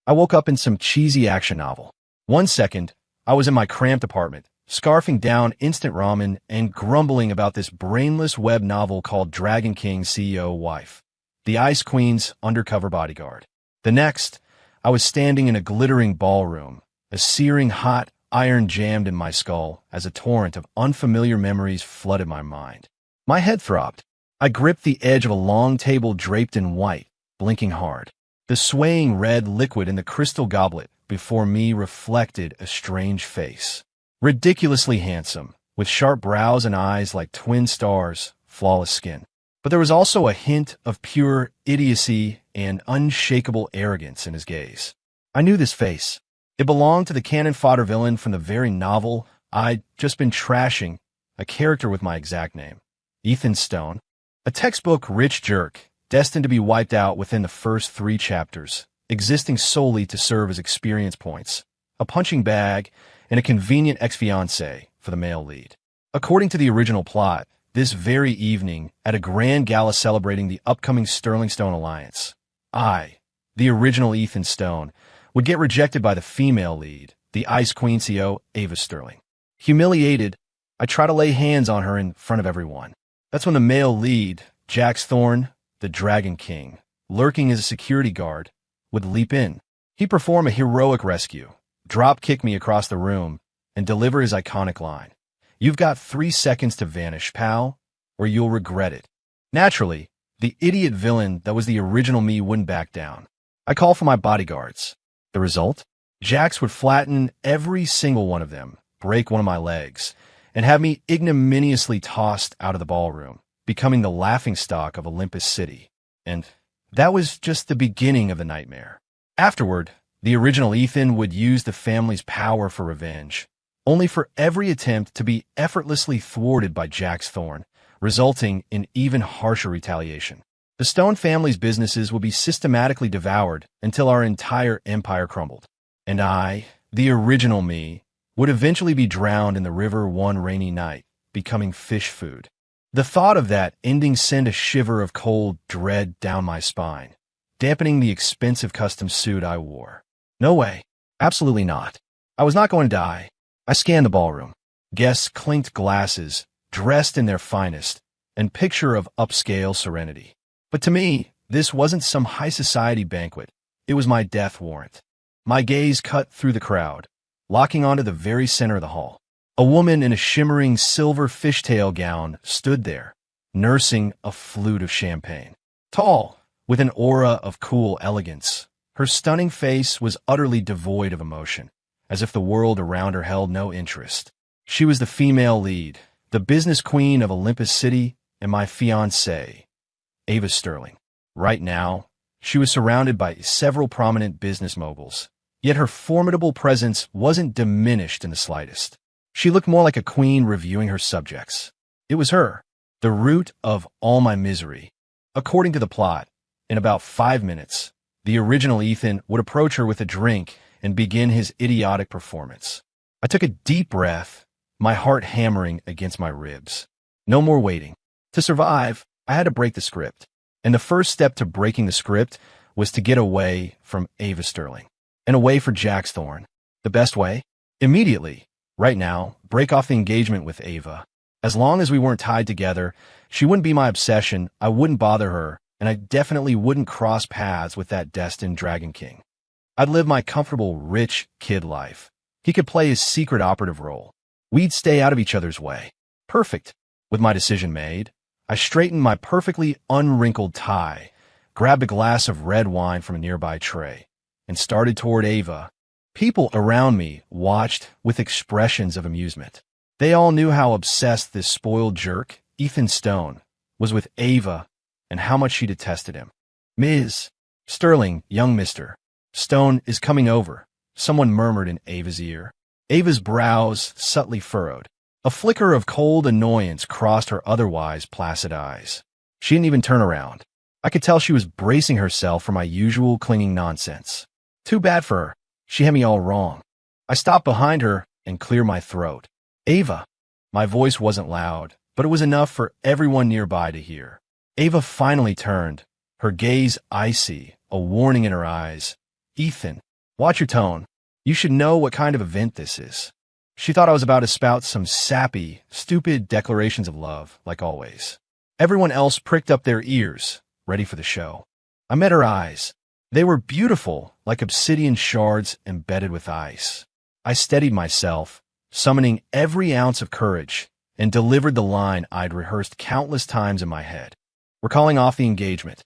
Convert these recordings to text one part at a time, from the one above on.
I woke up in some cheesy action novel. One second, I was in my cramped apartment, scarfing down instant ramen and grumbling about this brainless web novel called Dragon King CEO Wife, the Ice Queen's undercover bodyguard. The next, I was standing in a glittering ballroom, a searing hot iron jammed in my skull as a torrent of unfamiliar memories flooded my mind. My head throbbed. I gripped the edge of a long table draped in white, blinking hard. The swaying red liquid in the crystal goblet before me reflected a strange face. Ridiculously handsome, with sharp brows and eyes like twin stars, flawless skin. But there was also a hint of pure idiocy and unshakable arrogance in his gaze. I knew this face. It belonged to the cannon fodder villain from the very novel I'd just been trashing, a character with my exact name, Ethan Stone, a textbook rich jerk, destined to be wiped out within the first 3 chapters, existing solely to serve as experience points, a punching bag, and a convenient ex-fiancé for the male lead. According to the original plot, this very evening, at a grand gala celebrating the upcoming Sterling Stone alliance, I, the original Ethan Stone, would get rejected by the female lead, the Ice Queen CEO, Ava Sterling. Humiliated, I try to lay hands on her in front of everyone. That's when the male lead, Jax Thorne, the Dragon King, lurking as a security guard, would leap in. He'd perform a heroic rescue, drop-kick me across the room, and deliver his iconic line. "You've got 3 seconds to vanish, pal, or you'll regret it." Naturally, the idiot villain that was the original me wouldn't back down. I call for my bodyguards. The result? Jax would flatten every single one of them, break one of my legs, and have me ignominiously tossed out of the ballroom, becoming the laughingstock of Olympus City. And that was just the beginning of the nightmare. Afterward, the original Ethan would use the family's power for revenge, only for every attempt to be effortlessly thwarted by Jax Thorne, resulting in even harsher retaliation. The Stone family's businesses would be systematically devoured until our entire empire crumbled. And I, the original me, would eventually be drowned in the river one rainy night, becoming fish food. The thought of that ending sent a shiver of cold dread down my spine, dampening the expensive custom suit I wore. No way. Absolutely not. I was not going to die. I scanned the ballroom. Guests clinked glasses, dressed in their finest, and picture of upscale serenity. But to me, this wasn't some high society banquet. It was my death warrant. My gaze cut through the crowd, locking onto the very center of the hall. A woman in a shimmering silver fishtail gown stood there, nursing a flute of champagne. Tall, with an aura of cool elegance, her stunning face was utterly devoid of emotion, as if the world around her held no interest. She was the female lead, the business queen of Olympus City, and my fiancée, Ava Sterling. Right now, she was surrounded by several prominent business moguls, yet her formidable presence wasn't diminished in the slightest. She looked more like a queen reviewing her subjects. It was her, the root of all my misery. According to the plot, in about 5 minutes, the original Ethan would approach her with a drink and begin his idiotic performance. I took a deep breath, my heart hammering against my ribs. No more waiting. To survive, I had to break the script. And the first step to breaking the script was to get away from Ava Sterling. And away for Jax Thorne. The best way? Immediately, right now, break off the engagement with Ava. As long as we weren't tied together, she wouldn't be my obsession, I wouldn't bother her, and I definitely wouldn't cross paths with that destined Dragon King. I'd live my comfortable, rich kid life. He could play his secret operative role. We'd stay out of each other's way. Perfect. With my decision made, I straightened my perfectly unwrinkled tie, grabbed a glass of red wine from a nearby tray, and started toward Ava. People around me watched with expressions of amusement. They all knew how obsessed this spoiled jerk, Ethan Stone, was with Ava and how much she detested him. "Ms. Sterling, young mister. Stone is coming over," someone murmured in Ava's ear. Ava's brows subtly furrowed. A flicker of cold annoyance crossed her otherwise placid eyes. She didn't even turn around. I could tell she was bracing herself for my usual clinging nonsense. Too bad for her. She had me all wrong. I stopped behind her and cleared my throat. "Ava." My voice wasn't loud, but it was enough for everyone nearby to hear. Ava finally turned, her gaze icy, a warning in her eyes. "Ethan." Watch your tone. You should know what kind of event this is. She thought I was about to spout some sappy, stupid declarations of love, like always. Everyone else pricked up their ears, ready for the show. I met her eyes. They were beautiful, like obsidian shards embedded with ice. I steadied myself, summoning every ounce of courage, and delivered the line I'd rehearsed countless times in my head. We're calling off the engagement.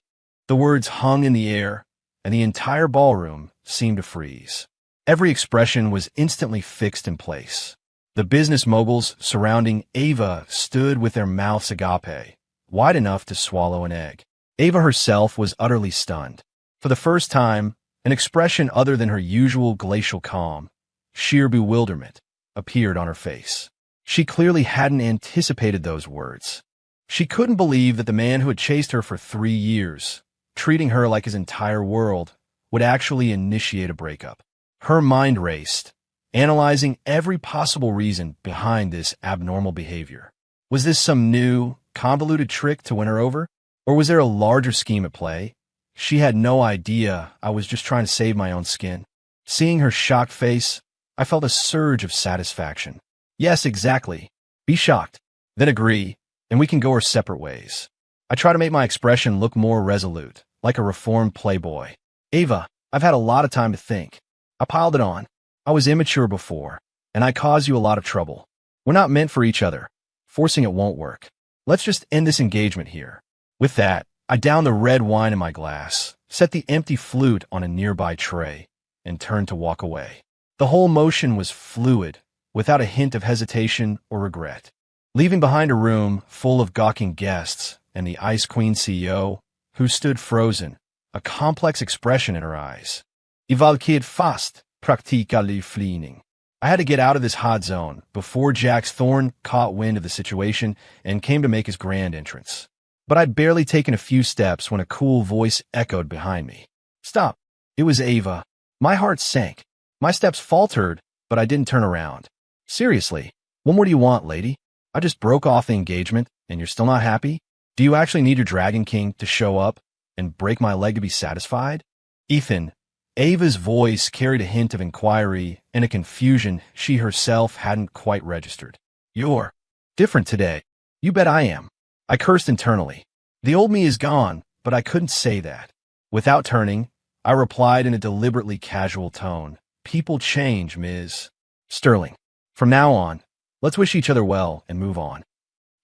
The words hung in the air, and the entire ballroom seemed to freeze. Every expression was instantly fixed in place. The business moguls surrounding Ava stood with their mouths agape, wide enough to swallow an egg. Ava herself was utterly stunned. For the first time, an expression other than her usual glacial calm, sheer bewilderment, appeared on her face. She clearly hadn't anticipated those words. She couldn't believe that the man who had chased her for 3 years, treating her like his entire world, would actually initiate a breakup. Her mind raced, analyzing every possible reason behind this abnormal behavior. Was this some new, convoluted trick to win her over? Or was there a larger scheme at play? She had no idea I was just trying to save my own skin. Seeing her shocked face, I felt a surge of satisfaction. Yes, exactly. Be shocked, then agree, and we can go our separate ways. I try to make my expression look more resolute, like a reformed playboy. Ava, I've had a lot of time to think. I piled it on. I was immature before, and I caused you a lot of trouble. We're not meant for each other. Forcing it won't work. Let's just end this engagement here. With that, I downed the red wine in my glass, set the empty flute on a nearby tray, and turned to walk away. The whole motion was fluid, without a hint of hesitation or regret. Leaving behind a room full of gawking guests and the Ice Queen CEO, who stood frozen, a complex expression in her eyes. Ivalkid fast, praktikali fleening. I had to get out of this hot zone before Jax Thorne caught wind of the situation and came to make his grand entrance. But I'd barely taken a few steps when a cool voice echoed behind me. Stop. It was Ava. My heart sank. My steps faltered, but I didn't turn around. Seriously, what more do you want, lady? I just broke off the engagement, and you're still not happy? Do you actually need your Dragon King to show up and break my leg to be satisfied? Ethan, Ava's voice carried a hint of inquiry and a confusion she herself hadn't quite registered. You're different today. You bet I am. I cursed internally. The old me is gone, but I couldn't say that. Without turning, I replied in a deliberately casual tone. People change, Ms. Sterling. From now on, let's wish each other well and move on.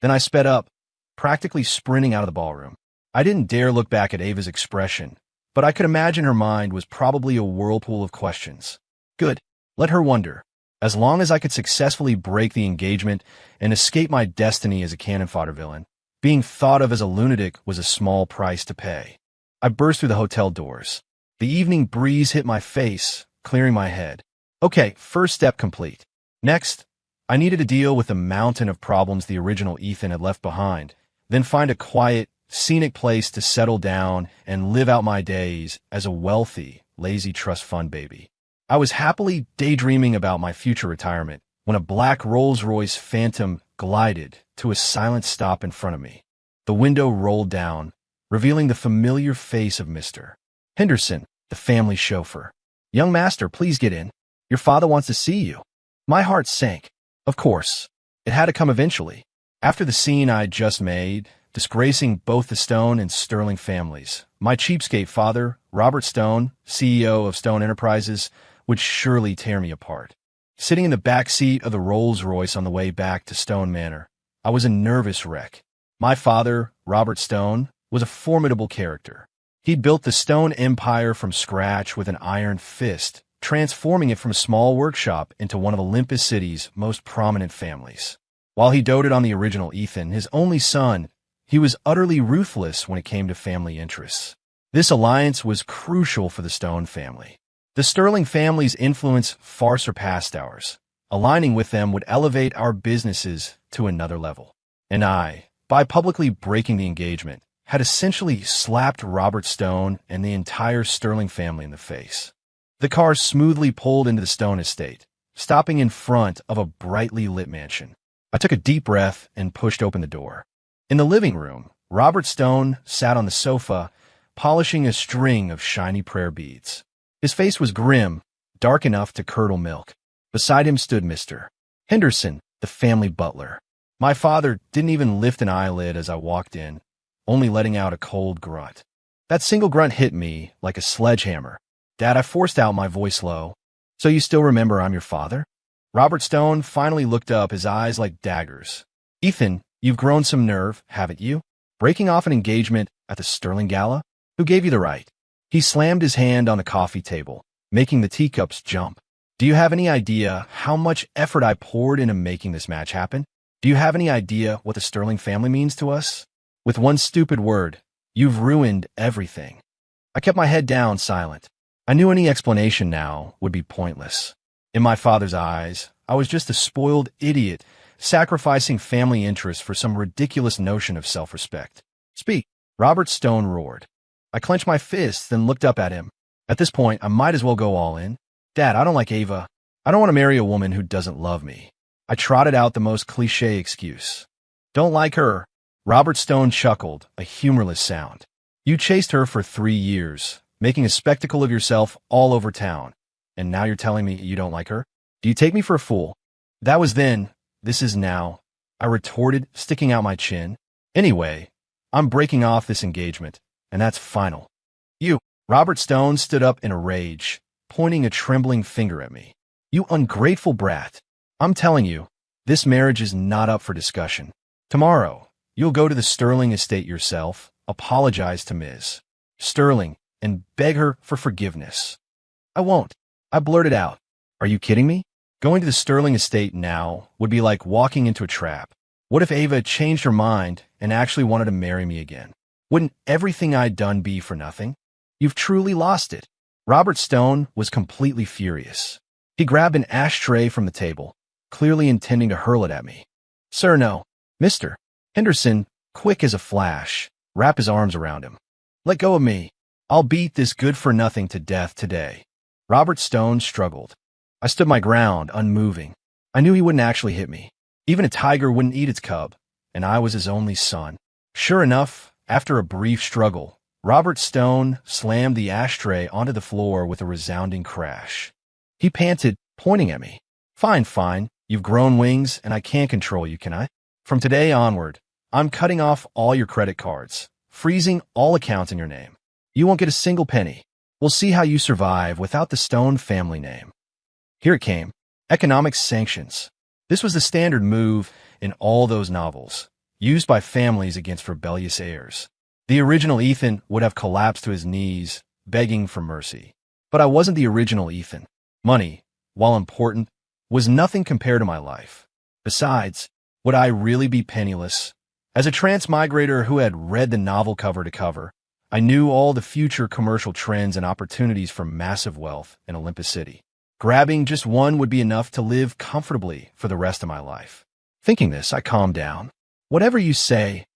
Then I sped up, practically sprinting out of the ballroom. I didn't dare look back at Ava's expression, but I could imagine her mind was probably a whirlpool of questions. Good. Let her wonder. As long as I could successfully break the engagement and escape my destiny as a cannon fodder villain, being thought of as a lunatic was a small price to pay. I burst through the hotel doors. The evening breeze hit my face, clearing my head. Okay, first step complete. Next, I needed to deal with the mountain of problems the original Ethan had left behind, then find a quiet, scenic place to settle down and live out my days as a wealthy, lazy trust fund baby. I was happily daydreaming about my future retirement when a black Rolls-Royce Phantom glided to a silent stop in front of me. The window rolled down, revealing the familiar face of Mr. Henderson, the family chauffeur. Young master, please get in. Your father wants to see you. My heart sank. Of course, it had to come eventually. After the scene I'd just made, disgracing both the Stone and Sterling families, my cheapskate father, Robert Stone, CEO of Stone Enterprises, would surely tear me apart. Sitting in the back seat of the Rolls-Royce on the way back to Stone Manor, I was a nervous wreck. My father, Robert Stone, was a formidable character. He'd built the Stone Empire from scratch with an iron fist, transforming it from a small workshop into one of Olympus City's most prominent families. While he doted on the original Ethan, his only son, he was utterly ruthless when it came to family interests. This alliance was crucial for the Stone family. The Sterling family's influence far surpassed ours. Aligning with them would elevate our businesses to another level. And I, by publicly breaking the engagement, had essentially slapped Robert Stone and the entire Sterling family in the face. The car smoothly pulled into the Stone estate, stopping in front of a brightly lit mansion. I took a deep breath and pushed open the door. In the living room, Robert Stone sat on the sofa, polishing a string of shiny prayer beads. His face was grim, dark enough to curdle milk. Beside him stood Mr. Henderson, the family butler. My father didn't even lift an eyelid as I walked in, only letting out a cold grunt. That single grunt hit me like a sledgehammer. Dad, I forced out, my voice low. So you still remember I'm your father? Robert Stone finally looked up, his eyes like daggers. Ethan, you've grown some nerve, haven't you? Breaking off an engagement at the Sterling Gala? Who gave you the right? He slammed his hand on the coffee table, making the teacups jump. Do you have any idea how much effort I poured into making this match happen? Do you have any idea what the Sterling family means to us? With one stupid word, you've ruined everything. I kept my head down, silent. I knew any explanation now would be pointless. In my father's eyes, I was just a spoiled idiot, sacrificing family interests for some ridiculous notion of self-respect. Speak, Robert Stone roared. I clenched my fists, then looked up at him. At this point, I might as well go all in. Dad, I don't like Ava. I don't want to marry a woman who doesn't love me. I trotted out the most cliché excuse. Don't like her. Robert Stone chuckled, a humorless sound. You chased her for 3 years, making a spectacle of yourself all over town. And now you're telling me you don't like her? Do you take me for a fool? That was then. This is now. I retorted, sticking out my chin. Anyway, I'm breaking off this engagement, and that's final. You. Robert Stone stood up in a rage, pointing a trembling finger at me. You ungrateful brat. I'm telling you, this marriage is not up for discussion. Tomorrow, you'll go to the Sterling estate yourself, apologize to Ms. Sterling, and beg her for forgiveness. I won't. I blurted out. Are you kidding me? Going to the Sterling estate now would be like walking into a trap. What if Ava changed her mind and actually wanted to marry me again? Wouldn't everything I'd done be for nothing? You've truly lost it. Robert Stone was completely furious. He grabbed an ashtray from the table, clearly intending to hurl it at me. Sir, no. Mr. Henderson, quick as a flash, wrapped his arms around him. Let go of me. I'll beat this good-for-nothing to death today. Robert Stone struggled. I stood my ground, unmoving. I knew he wouldn't actually hit me. Even a tiger wouldn't eat its cub, and I was his only son. Sure enough, after a brief struggle, Robert Stone slammed the ashtray onto the floor with a resounding crash. He panted, pointing at me. Fine, fine. You've grown wings, and I can't control you, can I? From today onward, I'm cutting off all your credit cards, freezing all accounts in your name. You won't get a single penny. We'll see how you survive without the Stone family name. Here it came. Economic sanctions. This was the standard move in all those novels, used by families against rebellious heirs. The original Ethan would have collapsed to his knees, begging for mercy. But I wasn't the original Ethan. Money, while important, was nothing compared to my life. Besides, would I really be penniless? As a transmigrator who had read the novel cover to cover, I knew all the future commercial trends and opportunities for massive wealth in Olympus City. Grabbing just one would be enough to live comfortably for the rest of my life. Thinking this, I calmed down. Whatever you say,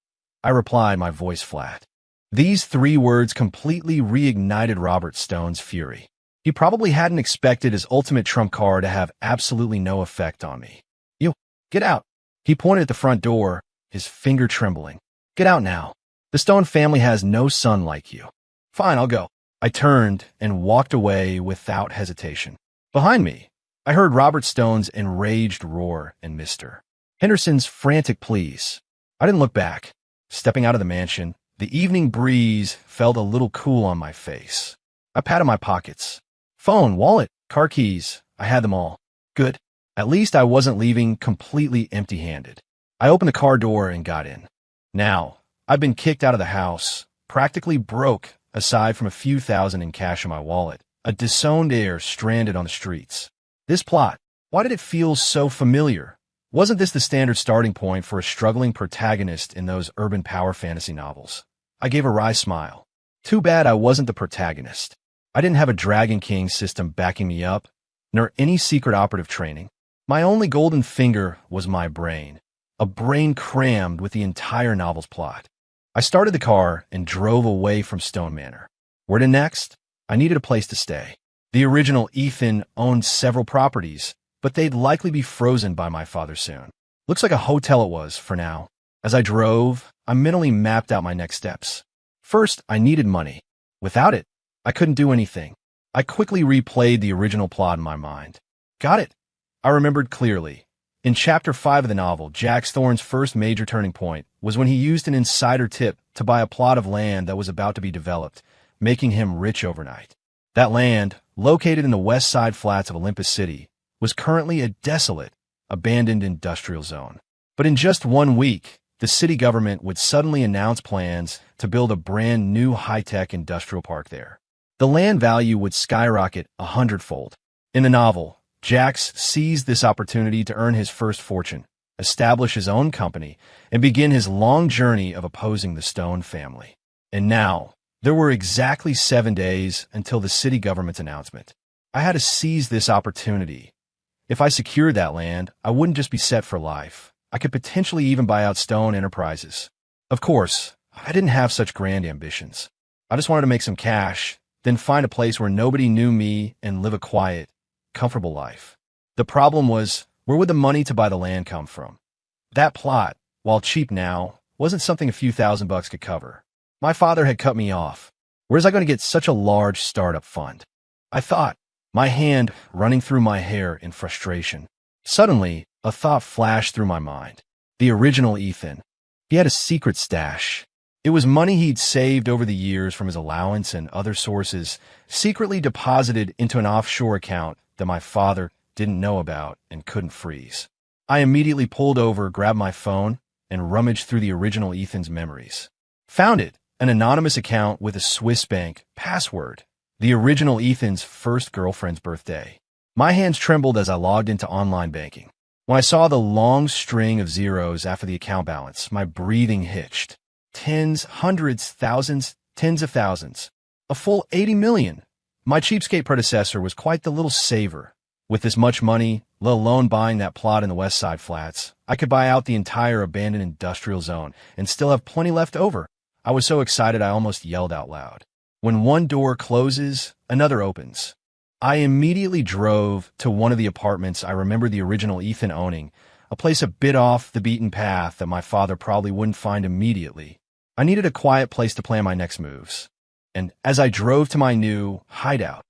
I replied, my voice flat. These 3 words completely reignited Robert Stone's fury. He probably hadn't expected his ultimate trump card to have absolutely no effect on me. You, get out. He pointed at the front door, his finger trembling. Get out now. The Stone family has no son like you. Fine, I'll go. I turned and walked away without hesitation. Behind me, I heard Robert Stone's enraged roar and Mr. Henderson's frantic pleas. I didn't look back. Stepping out of the mansion, the evening breeze felt a little cool on my face. I patted my pockets. Phone, wallet, car keys. I had them all. Good. At least I wasn't leaving completely empty-handed. I opened the car door and got in. Now, I've been kicked out of the house, practically broke, aside from a few thousand in cash in my wallet, a disowned heir stranded on the streets. This plot, why did it feel so familiar? Wasn't this the standard starting point for a struggling protagonist in those urban power fantasy novels? I gave a wry smile. Too bad I wasn't the protagonist. I didn't have a Dragon King system backing me up, nor any secret operative training. My only golden finger was my brain, a brain crammed with the entire novel's plot. I started the car and drove away from Stone Manor. Where to next? I needed a place to stay. The original Ethan owned several properties, but they'd likely be frozen by my father soon. Looks like a hotel it was, for now. As I drove, I mentally mapped out my next steps. First, I needed money. Without it, I couldn't do anything. I quickly replayed the original plot in my mind. Got it. I remembered clearly. In Chapter 5 of the novel, Jack Thorne's first major turning point was when he used an insider tip to buy a plot of land that was about to be developed, making him rich overnight. That land, located in the west side flats of Olympus City, was currently a desolate, abandoned industrial zone. But in just 1 week, the city government would suddenly announce plans to build a brand new high-tech industrial park there. The land value would skyrocket 100-fold. In the novel, Jax seized this opportunity to earn his first fortune, establish his own company, and begin his long journey of opposing the Stone family. And now, there were exactly 7 days until the city government's announcement. I had to seize this opportunity. If I secured that land, I wouldn't just be set for life. I could potentially even buy out Stone Enterprises. Of course, I didn't have such grand ambitions. I just wanted to make some cash, then find a place where nobody knew me and live a quiet, comfortable life. The problem was, where would the money to buy the land come from? That plot, while cheap now, wasn't something a few $1,000s could cover. My father had cut me off. Where's I going to get such a large startup fund? I thought, my hand running through my hair in frustration. Suddenly, a thought flashed through my mind. The original Ethan. He had a secret stash. It was money he'd saved over the years from his allowance and other sources, secretly deposited into an offshore account that my father didn't know about and couldn't freeze. I immediately pulled over, grabbed my phone, and rummaged through the original Ethan's memories. Found it, an anonymous account with a Swiss bank password, the original Ethan's first girlfriend's birthday. My hands trembled as I logged into online banking. When I saw the long string of zeros after the account balance, my breathing hitched. Tens, hundreds, thousands, tens of thousands. A full 80 million. My cheapskate predecessor was quite the little saver. With this much money, let alone buying that plot in the West Side Flats, I could buy out the entire abandoned industrial zone and still have plenty left over. I was so excited I almost yelled out loud. When one door closes, another opens. I immediately drove to one of the apartments I remember the original Ethan owning, a place a bit off the beaten path that my father probably wouldn't find immediately. I needed a quiet place to plan my next moves. And as I drove to my new hideout,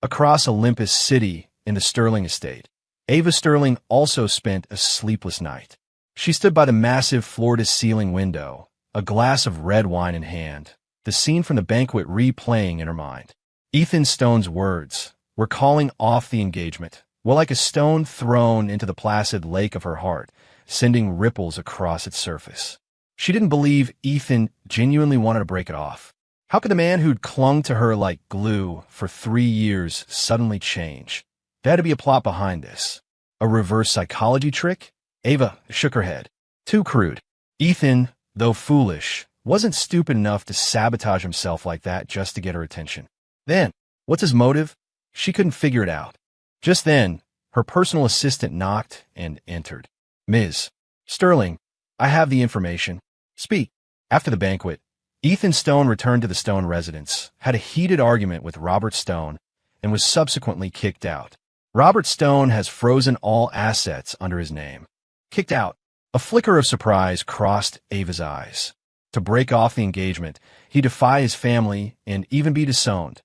across Olympus City in the Sterling estate, Ava Sterling also spent a sleepless night. She stood by the massive floor-to-ceiling window, a glass of red wine in hand, the scene from the banquet replaying in her mind. Ethan Stone's words were calling off the engagement, well, like a stone thrown into the placid lake of her heart, sending ripples across its surface. She didn't believe Ethan genuinely wanted to break it off. How could the man who'd clung to her like glue for 3 years suddenly change? There had to be a plot behind this. A reverse psychology trick? Ava shook her head. Too crude. Ethan, though foolish, wasn't stupid enough to sabotage himself like that just to get her attention. Then, what's his motive? She couldn't figure it out. Just then, her personal assistant knocked and entered. Ms. Sterling, I have the information. Speak. After the banquet, Ethan Stone returned to the Stone residence, had a heated argument with Robert Stone, and was subsequently kicked out. Robert Stone has frozen all assets under his name. Kicked out. A flicker of surprise crossed Ava's eyes. To break off the engagement, he'd defy his family and even be disowned.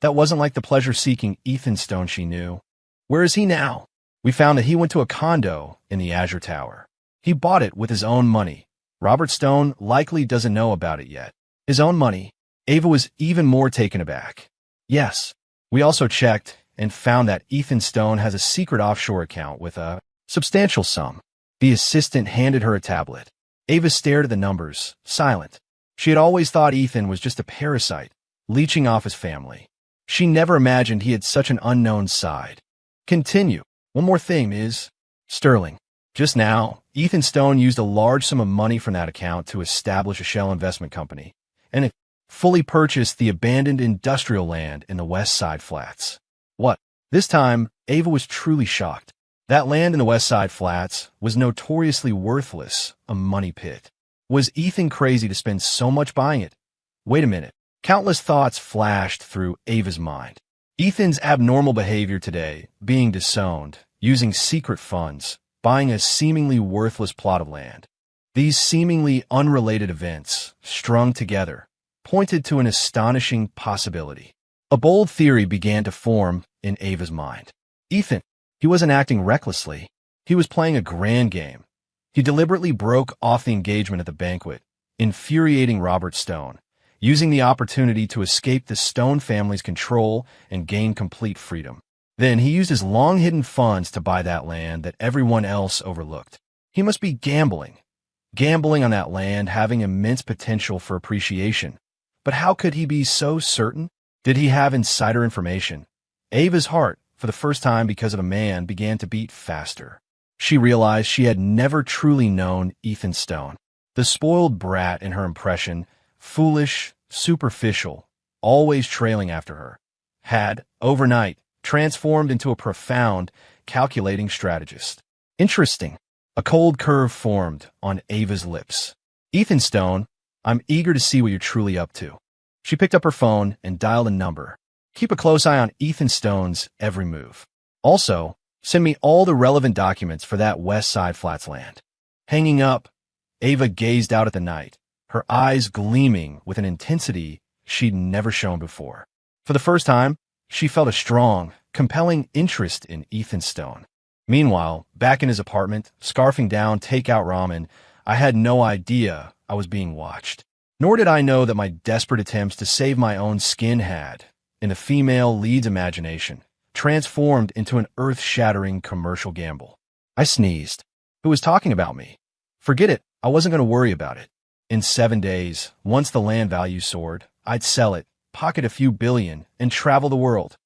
That wasn't like the pleasure-seeking Ethan Stone she knew. Where is he now? We found that he went to a condo in the Azure Tower. He bought it with his own money. Robert Stone likely doesn't know about it yet. His own money. Ava was even more taken aback. Yes, we also checked and found that Ethan Stone has a secret offshore account with a substantial sum. The assistant handed her a tablet. Ava stared at the numbers, silent. She had always thought Ethan was just a parasite, leeching off his family. She never imagined he had such an unknown side. Continue. One more thing, Ms. Sterling. Just now, Ethan Stone used a large sum of money from that account to establish a shell investment company, and it fully purchased the abandoned industrial land in the West Side Flats. What? This time, Ava was truly shocked. That land in the West Side Flats was notoriously worthless, a money pit. Was Ethan crazy to spend so much buying it? Wait a minute. Countless thoughts flashed through Ava's mind. Ethan's abnormal behavior today, being disowned, using secret funds, buying a seemingly worthless plot of land. These seemingly unrelated events, strung together, pointed to an astonishing possibility. A bold theory began to form in Ava's mind. Ethan, he wasn't acting recklessly. He was playing a grand game. He deliberately broke off the engagement at the banquet, infuriating Robert Stone, using the opportunity to escape the Stone family's control and gain complete freedom. Then he used his long-hidden funds to buy that land that everyone else overlooked. He must be gambling on that land, having immense potential for appreciation. But how could he be so certain? Did he have insider information? Ava's heart, for the first time because of a man, began to beat faster. She realized she had never truly known Ethan Stone. The spoiled brat in her impression, foolish, superficial, always trailing after her, had, overnight, transformed into a profound, calculating strategist. Interesting. A cold curve formed on Ava's lips. Ethan Stone, I'm eager to see what you're truly up to. She picked up her phone and dialed a number. Keep a close eye on Ethan Stone's every move. Also, send me all the relevant documents for that West Side Flats land. Hanging up, Ava gazed out at the night, her eyes gleaming with an intensity she'd never shown before. For the first time, she felt a strong, compelling interest in Ethan Stone. Meanwhile, back in his apartment, scarfing down takeout ramen, I had no idea I was being watched. Nor did I know that my desperate attempts to save my own skin had, in the female lead's imagination, transformed into an earth-shattering commercial gamble. I sneezed. Who was talking about me? Forget it, I wasn't going to worry about it. In 7 days, once the land value soared, I'd sell it, pocket a few billion, and travel the world.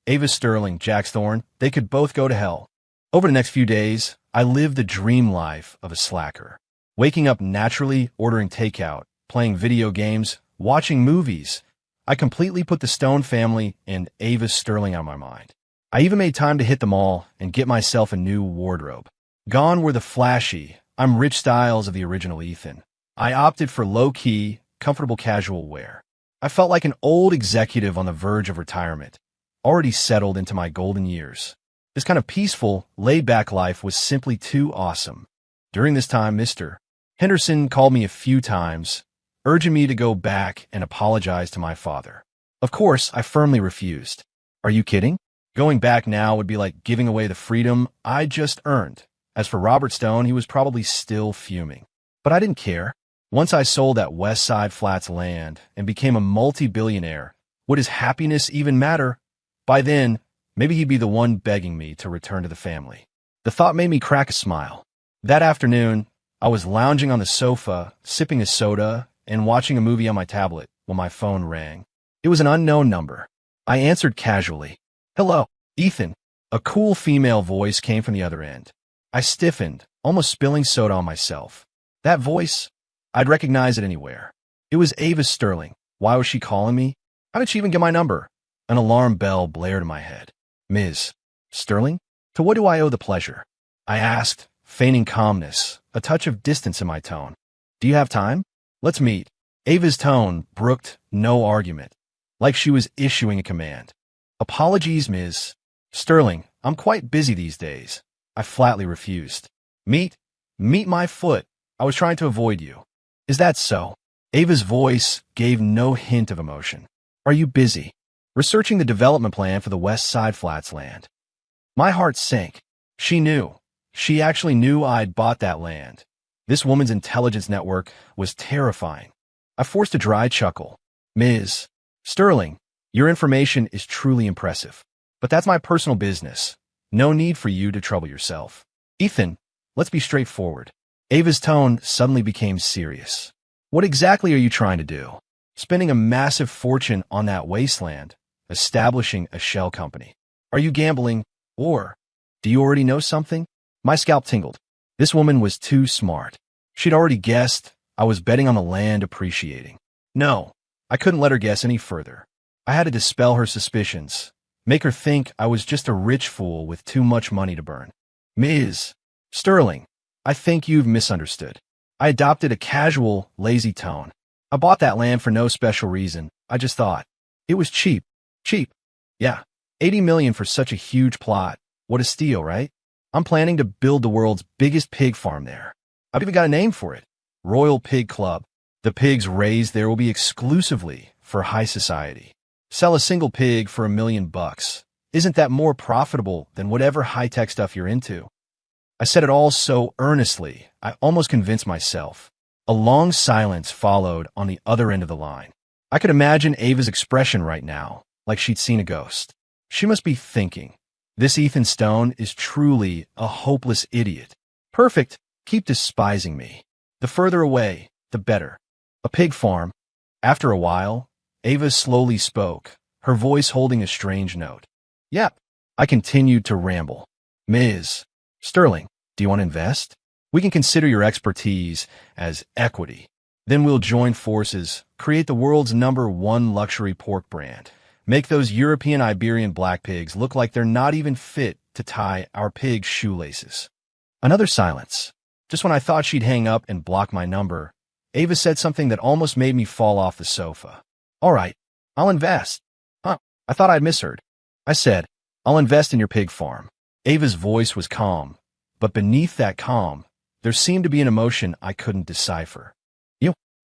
Ava Sterling, Jax Thorne, they could both go to hell. Over the next few days, I lived the dream life of a slacker. Waking up naturally, ordering takeout, playing video games, watching movies. I completely put the Stone family and Ava Sterling out of my mind. I even made time to hit the mall and get myself a new wardrobe. Gone were the flashy, I'm rich styles of the original Ethan. I opted for low-key, comfortable casual wear. I felt like an old executive on the verge of retirement, already settled into my golden years. This kind of peaceful, laid-back life was simply too awesome. During this time, Mr. Henderson called me a few times, urging me to go back and apologize to my father. Of course, I firmly refused. Are you kidding? Going back now would be like giving away the freedom I just earned. As for Robert Stone, he was probably still fuming. But I didn't care. Once I sold that West Side Flats land and became a multi-billionaire, would his happiness even matter? By then, maybe he'd be the one begging me to return to the family. The thought made me crack a smile. That afternoon, I was lounging on the sofa, sipping a soda, and watching a movie on my tablet when my phone rang. It was an unknown number. I answered casually. Hello, Ethan. A cool female voice came from the other end. I stiffened, almost spilling soda on myself. That voice, I'd recognize it anywhere. It was Ava Sterling. Why was she calling me? How did she even get my number? An alarm bell blared in my head. Ms. Sterling? To what do I owe the pleasure? I asked, feigning calmness, a touch of distance in my tone. Do you have time? Let's meet. Ava's tone brooked no argument, like she was issuing a command. Apologies, Ms. Sterling. I'm quite busy these days. I flatly refused. Meet my foot. I was trying to avoid you. Is that so? Ava's voice gave no hint of emotion. Are you busy? Researching the development plan for the West Side Flats land. My heart sank. She knew. She actually knew I'd bought that land. This woman's intelligence network was terrifying. I forced a dry chuckle. Ms. Sterling, your information is truly impressive. But that's my personal business. No need for you to trouble yourself. Ethan, let's be straightforward. Ava's tone suddenly became serious. What exactly are you trying to do? Spending a massive fortune on that wasteland, establishing a shell company. Are you gambling, or do you already know something? My scalp tingled. This woman was too smart. She'd already guessed I was betting on the land appreciating. No, I couldn't let her guess any further. I had to dispel her suspicions, make her think I was just a rich fool with too much money to burn. Ms. Sterling, I think you've misunderstood. I adopted a casual, lazy tone. I bought that land for no special reason. I just thought it was cheap. Cheap. Yeah. 80 million for such a huge plot. What a steal, right? I'm planning to build the world's biggest pig farm there. I've even got a name for it. Royal Pig Club. The pigs raised there will be exclusively for high society. Sell a single pig for $1 million. Isn't that more profitable than whatever high-tech stuff you're into? I said it all so earnestly, I almost convinced myself. A long silence followed on the other end of the line. I could imagine Ava's expression right now, like she'd seen a ghost. She must be thinking, this Ethan Stone is truly a hopeless idiot. Perfect. Keep despising me. The further away, the better. A pig farm. After a while, Ava slowly spoke, her voice holding a strange note. Yep. I continued to ramble. Ms. Sterling, do you want to invest? We can consider your expertise as equity. Then we'll join forces, create the world's #1 luxury pork brand, make those European Iberian black pigs look like they're not even fit to tie our pig's shoelaces. Another silence. Just when I thought she'd hang up and block my number, Ava said something that almost made me fall off the sofa. All right, I'll invest. Huh, I thought I'd misheard. I said, I'll invest in your pig farm. Ava's voice was calm, but beneath that calm, there seemed to be an emotion I couldn't decipher.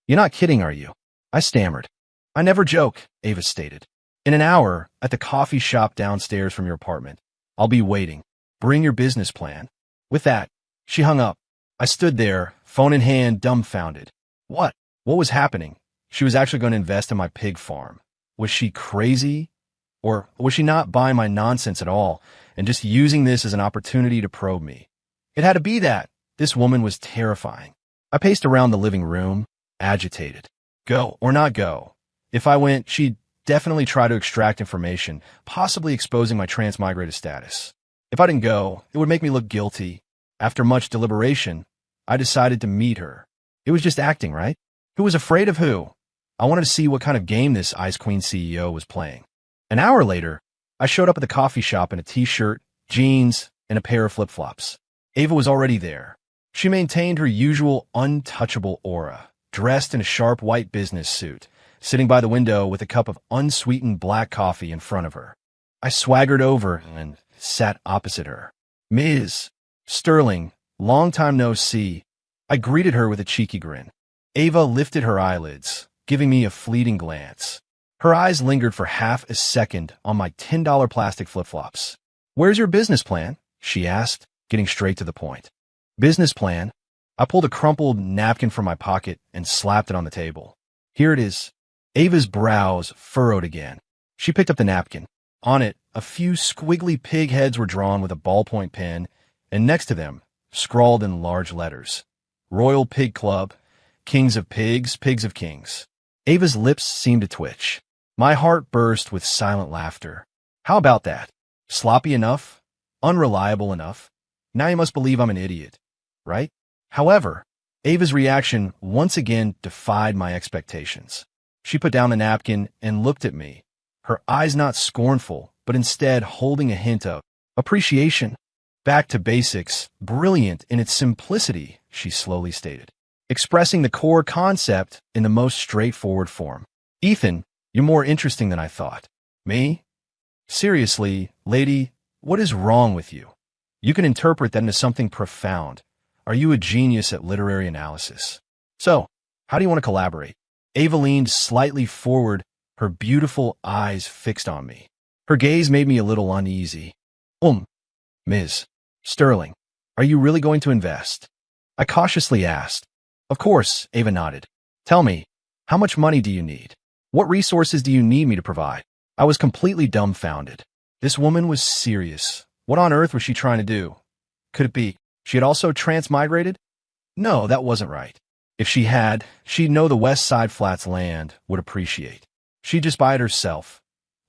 You're not kidding, are you? I stammered. I never joke, Ava stated. In an hour, at the coffee shop downstairs from your apartment. I'll be waiting. Bring your business plan. With that, she hung up. I stood there, phone in hand, dumbfounded. What? What was happening? She was actually going to invest in my pig farm. Was she crazy? Or was she not buying my nonsense at all and just using this as an opportunity to probe me? It had to be that. This woman was terrifying. I paced around the living room, agitated. Go or not go. If I went, she'd definitely try to extract information, possibly exposing my transmigrated status. If I didn't go, it would make me look guilty. After much deliberation, I decided to meet her. It was just acting, right? Who was afraid of who? I wanted to see what kind of game this Ice Queen CEO was playing. An hour later, I showed up at the coffee shop in a t-shirt, jeans, and a pair of flip-flops. Ava was already there. She maintained her usual untouchable aura, dressed in a sharp white business suit, sitting by the window with a cup of unsweetened black coffee in front of her. I swaggered over and sat opposite her. Ms. Sterling, long time no see. I greeted her with a cheeky grin. Ava lifted her eyelids, giving me a fleeting glance. Her eyes lingered for half a second on my $10 plastic flip-flops. Where's your business plan? She asked, getting straight to the point. Business plan? I pulled a crumpled napkin from my pocket and slapped it on the table. Here it is. Ava's brows furrowed again. She picked up the napkin. On it, a few squiggly pig heads were drawn with a ballpoint pen, and next to them, scrawled in large letters, Royal Pig Club, Kings of Pigs, Pigs of Kings. Ava's lips seemed to twitch. My heart burst with silent laughter. How about that? Sloppy enough? Unreliable enough? Now you must believe I'm an idiot, right? However, Ava's reaction once again defied my expectations. She put down the napkin and looked at me, her eyes not scornful, but instead holding a hint of appreciation. Back to basics, brilliant in its simplicity, she slowly stated, expressing the core concept in the most straightforward form. Ethan, you're more interesting than I thought. Me? Seriously, lady, what is wrong with you? You can interpret that into something profound. Are you a genius at literary analysis? So, how do you want to collaborate? Ava leaned slightly forward, her beautiful eyes fixed on me. Her gaze made me a little uneasy. Ms. Sterling, are you really going to invest? I cautiously asked. Of course, Ava nodded. Tell me, how much money do you need? What resources do you need me to provide? I was completely dumbfounded. This woman was serious. What on earth was she trying to do? Could it be she had also transmigrated? No, that wasn't right. If she had, she'd know the West Side Flats land would appreciate. She'd just buy it herself.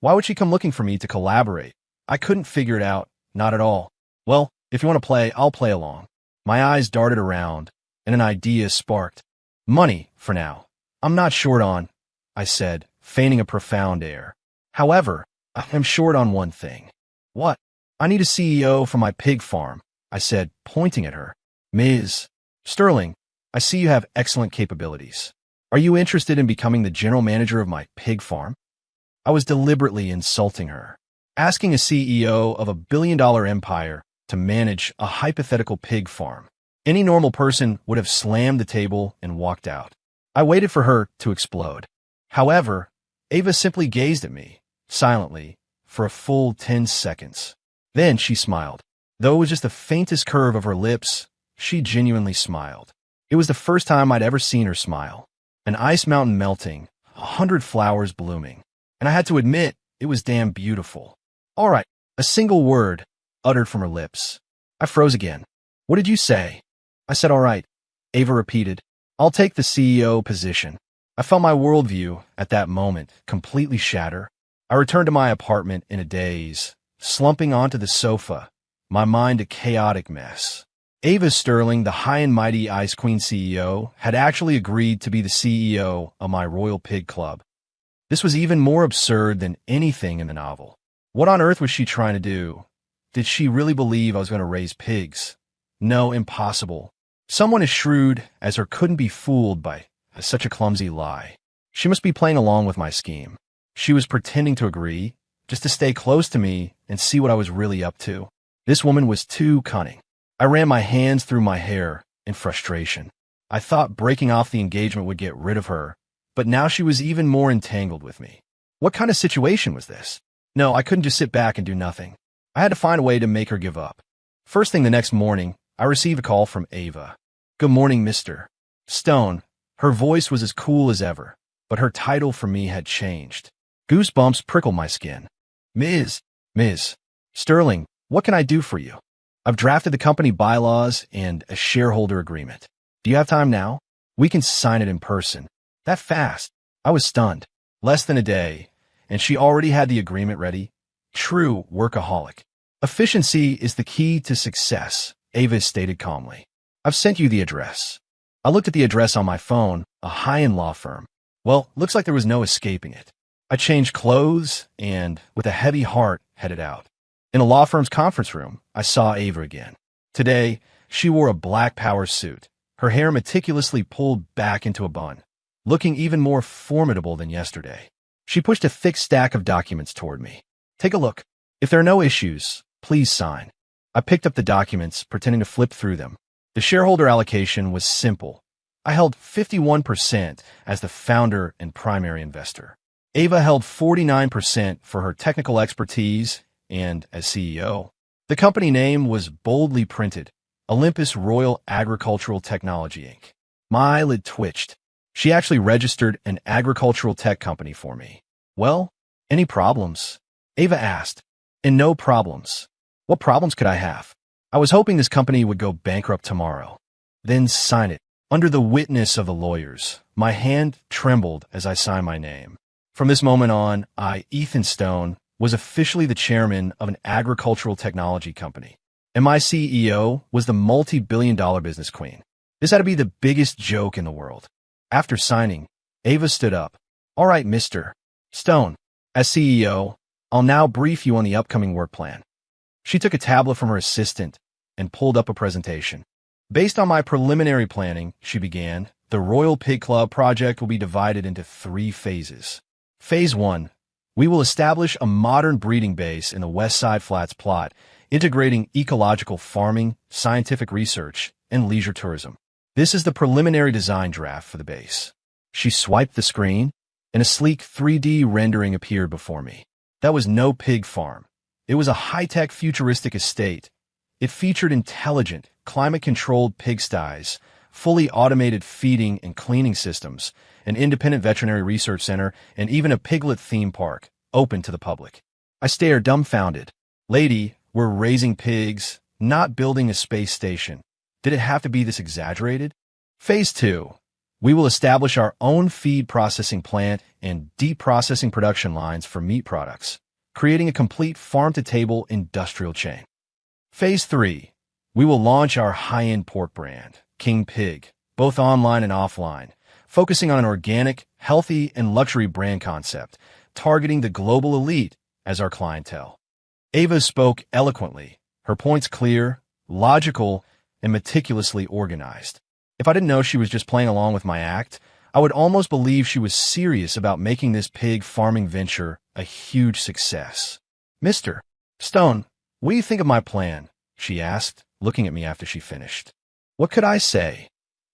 Why would she come looking for me to collaborate? I couldn't figure it out, not at all. Well, if you want to play, I'll play along. My eyes darted around, and an idea sparked. Money, for now. I'm not short on, I said, feigning a profound air. However, I am short on one thing. What? I need a CEO for my pig farm, I said, pointing at her. Ms. Sterling, I see you have excellent capabilities. Are you interested in becoming the general manager of my pig farm? I was deliberately insulting her, asking a CEO of a billion-dollar empire to manage a hypothetical pig farm. Any normal person would have slammed the table and walked out. I waited for her to explode. However, Ava simply gazed at me, silently, for a full 10 seconds. Then she smiled. Though it was just the faintest curve of her lips, she genuinely smiled. It was the first time I'd ever seen her smile. An ice mountain melting, 100 flowers blooming. And I had to admit, it was damn beautiful. All right, a single word uttered from her lips. I froze again. What did you say? I said, all right. Ava repeated, I'll take the CEO position. I felt my worldview, at that moment, completely shatter. I returned to my apartment in a daze, slumping onto the sofa, my mind a chaotic mess. Ava Sterling, the high and mighty Ice Queen CEO, had actually agreed to be the CEO of my Royal Pig Club. This was even more absurd than anything in the novel. What on earth was she trying to do? Did she really believe I was going to raise pigs? No, impossible. Someone as shrewd as her couldn't be fooled by such a clumsy lie. She must be playing along with my scheme. She was pretending to agree, just to stay close to me and see what I was really up to. This woman was too cunning. I ran my hands through my hair in frustration. I thought breaking off the engagement would get rid of her, but now she was even more entangled with me. What kind of situation was this? No, I couldn't just sit back and do nothing. I had to find a way to make her give up. First thing the next morning, I received a call from Ava. Good morning, Mr. Stone. Her voice was as cool as ever, but her title for me had changed. Goosebumps prickled my skin. Ms. Sterling, what can I do for you? I've drafted the company bylaws and a shareholder agreement. Do you have time now? We can sign it in person. That fast. I was stunned. Less than a day, and she already had the agreement ready. True workaholic. Efficiency is the key to success, Ava stated calmly. I've sent you the address. I looked at the address on my phone, a high-end law firm. Well, looks like there was no escaping it. I changed clothes and, with a heavy heart, headed out. In a law firm's conference room, I saw Ava again. Today, she wore a black power suit, her hair meticulously pulled back into a bun, looking even more formidable than yesterday. She pushed a thick stack of documents toward me. Take a look. If there are no issues, please sign. I picked up the documents, pretending to flip through them. The shareholder allocation was simple. I held 51% as the founder and primary investor. Ava held 49% for her technical expertise and as CEO. The company name was boldly printed, Olympus Royal Agricultural Technology, Inc. My eyelid twitched. She actually registered an agricultural tech company for me. Well, any problems? Ava asked. And no problems. What problems could I have? I was hoping this company would go bankrupt tomorrow. Then sign it. Under the witness of the lawyers, my hand trembled as I signed my name. From this moment on, I, Ethan Stone, was officially the chairman of an agricultural technology company. And my CEO was the multi-billion-dollar business queen. This had to be the biggest joke in the world. After signing, Ava stood up. All right, Mr. Stone, as CEO, I'll now brief you on the upcoming work plan. She took a tablet from her assistant and pulled up a presentation. Based on my preliminary planning, she began, the Royal Pig Club project will be divided into 3 phases. Phase 1. We will establish a modern breeding base in the West Side Flats plot, integrating ecological farming, scientific research, and leisure tourism. This is the preliminary design draft for the base. She swiped the screen, and a sleek 3D rendering appeared before me. That was no pig farm. It was a high-tech futuristic estate. It featured intelligent, climate-controlled pigsties, fully automated feeding and cleaning systems, an independent veterinary research center, and even a piglet theme park, open to the public. I stared dumbfounded. Lady, we're raising pigs, not building a space station. Did it have to be this exaggerated? Phase 2. We will establish our own feed processing plant and deep processing production lines for meat products, creating a complete farm-to-table industrial chain. Phase 3. We will launch our high-end pork brand, King Pig, both online and offline, focusing on an organic, healthy, and luxury brand concept, targeting the global elite as our clientele. Ava spoke eloquently, her points clear, logical, and meticulously organized. If I didn't know she was just playing along with my act, I would almost believe she was serious about making this pig farming venture a huge success. Mr. Stone, what do you think of my plan? She asked, looking at me after she finished. What could I say?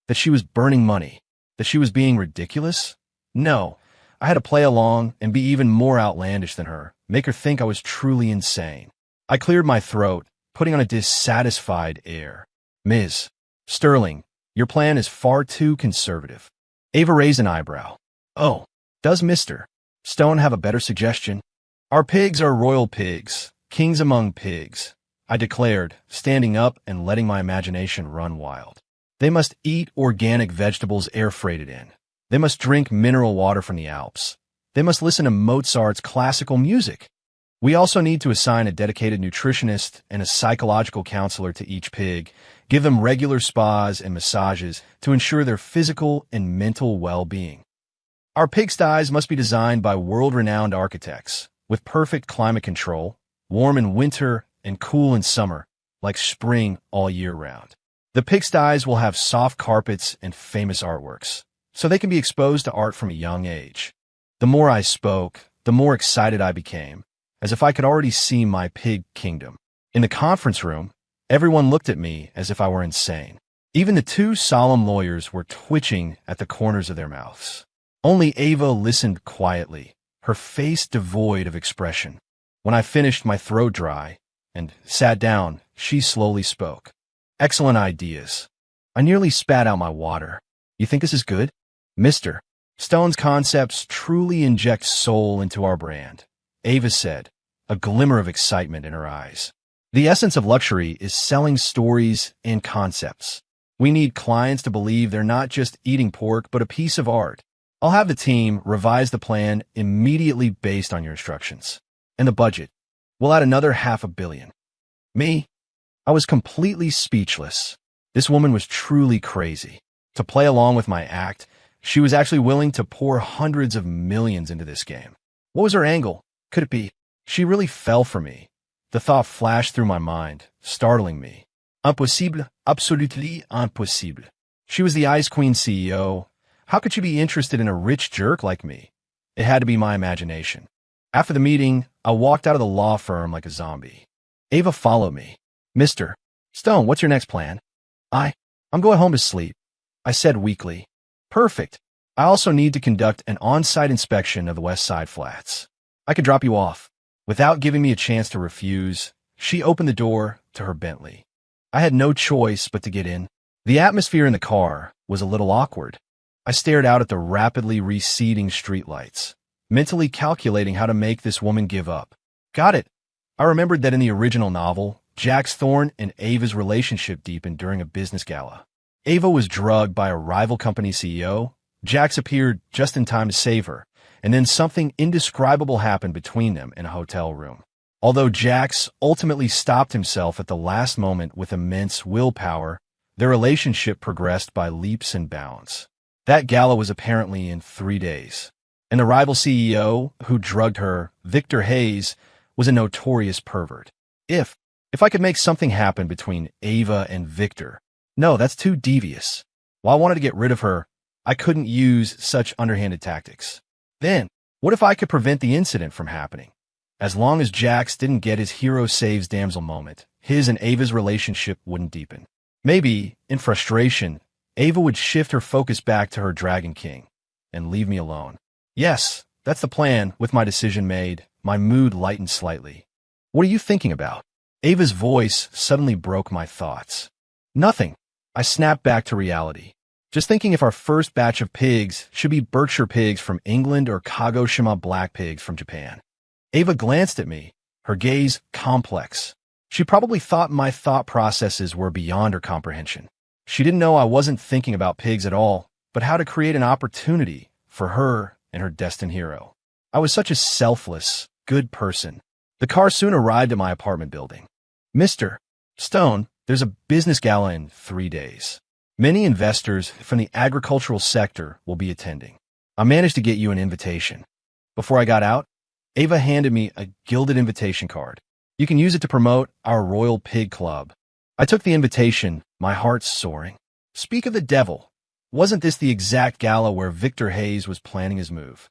That she was burning money? That she was being ridiculous? No, I had to play along and be even more outlandish than her, make her think I was truly insane. I cleared my throat, putting on a dissatisfied air. Ms. Sterling, your plan is far too conservative. Ava raised an eyebrow. Oh, does Mr. Stone have a better suggestion? Our pigs are royal pigs, kings among pigs, I declared, standing up and letting my imagination run wild. They must eat organic vegetables air-freighted in. They must drink mineral water from the Alps. They must listen to Mozart's classical music. We also need to assign a dedicated nutritionist and a psychological counselor to each pig, give them regular spas and massages to ensure their physical and mental well-being. Our pigsties must be designed by world-renowned architects, with perfect climate control, warm in winter and cool in summer, like spring all year round. The pigsties will have soft carpets and famous artworks, so they can be exposed to art from a young age. The more I spoke, the more excited I became, as if I could already see my pig kingdom. In the conference room, everyone looked at me as if I were insane. Even the two solemn lawyers were twitching at the corners of their mouths. Only Ava listened quietly, her face devoid of expression. When I finished my throat dry and sat down, she slowly spoke. Excellent ideas. I nearly spat out my water. You think this is good? Mr. Stone's concepts truly inject soul into our brand, Ava said, a glimmer of excitement in her eyes. The essence of luxury is selling stories and concepts. We need clients to believe they're not just eating pork, but a piece of art. I'll have the team revise the plan immediately based on your instructions. And the budget. We'll add another $500 million. Me? I was completely speechless. This woman was truly crazy. To play along with my act, she was actually willing to pour hundreds of millions into this game. What was her angle? Could it be? She really fell for me. The thought flashed through my mind, startling me. Impossible, absolutely impossible. She was the Ice Queen CEO. How could she be interested in a rich jerk like me? It had to be my imagination. After the meeting, I walked out of the law firm like a zombie. Ava followed me. Mr. Stone, what's your next plan? I'm going home to sleep, I said weakly. Perfect. I also need to conduct an on-site inspection of the West Side Flats. I could drop you off. Without giving me a chance to refuse, she opened the door to her Bentley. I had no choice but to get in. The atmosphere in the car was a little awkward. I stared out at the rapidly receding streetlights, mentally calculating how to make this woman give up. Got it. I remembered that in the original novel, Jax Thorne and Ava's relationship deepened during a business gala. Ava was drugged by a rival company CEO. Jax appeared just in time to save her, and then something indescribable happened between them in a hotel room. Although Jax ultimately stopped himself at the last moment with immense willpower, their relationship progressed by leaps and bounds. That gala was apparently in 3 days, and the rival CEO who drugged her, Victor Hayes, was a notorious pervert. If I could make something happen between Ava and Victor, no, that's too devious. While I wanted to get rid of her, I couldn't use such underhanded tactics. Then, what if I could prevent the incident from happening? As long as Jax didn't get his hero saves damsel moment, his and Ava's relationship wouldn't deepen. Maybe, in frustration, Ava would shift her focus back to her Dragon King and leave me alone. Yes, that's the plan. With my decision made, my mood lightened slightly. What are you thinking about? Ava's voice suddenly broke my thoughts. Nothing. I snapped back to reality. Just thinking if our first batch of pigs should be Berkshire pigs from England or Kagoshima black pigs from Japan. Ava glanced at me, her gaze complex. She probably thought my thought processes were beyond her comprehension. She didn't know I wasn't thinking about pigs at all, but how to create an opportunity for her and her destined hero. I was such a selfless, good person. The car soon arrived at my apartment building. Mr. Stone, there's a business gala in 3 days. Many investors from the agricultural sector will be attending. I managed to get you an invitation. Before I got out, Ava handed me a gilded invitation card. You can use it to promote our Royal Pig Club. I took the invitation, my heart soaring. Speak of the devil. Wasn't this the exact gala where Victor Hayes was planning his move?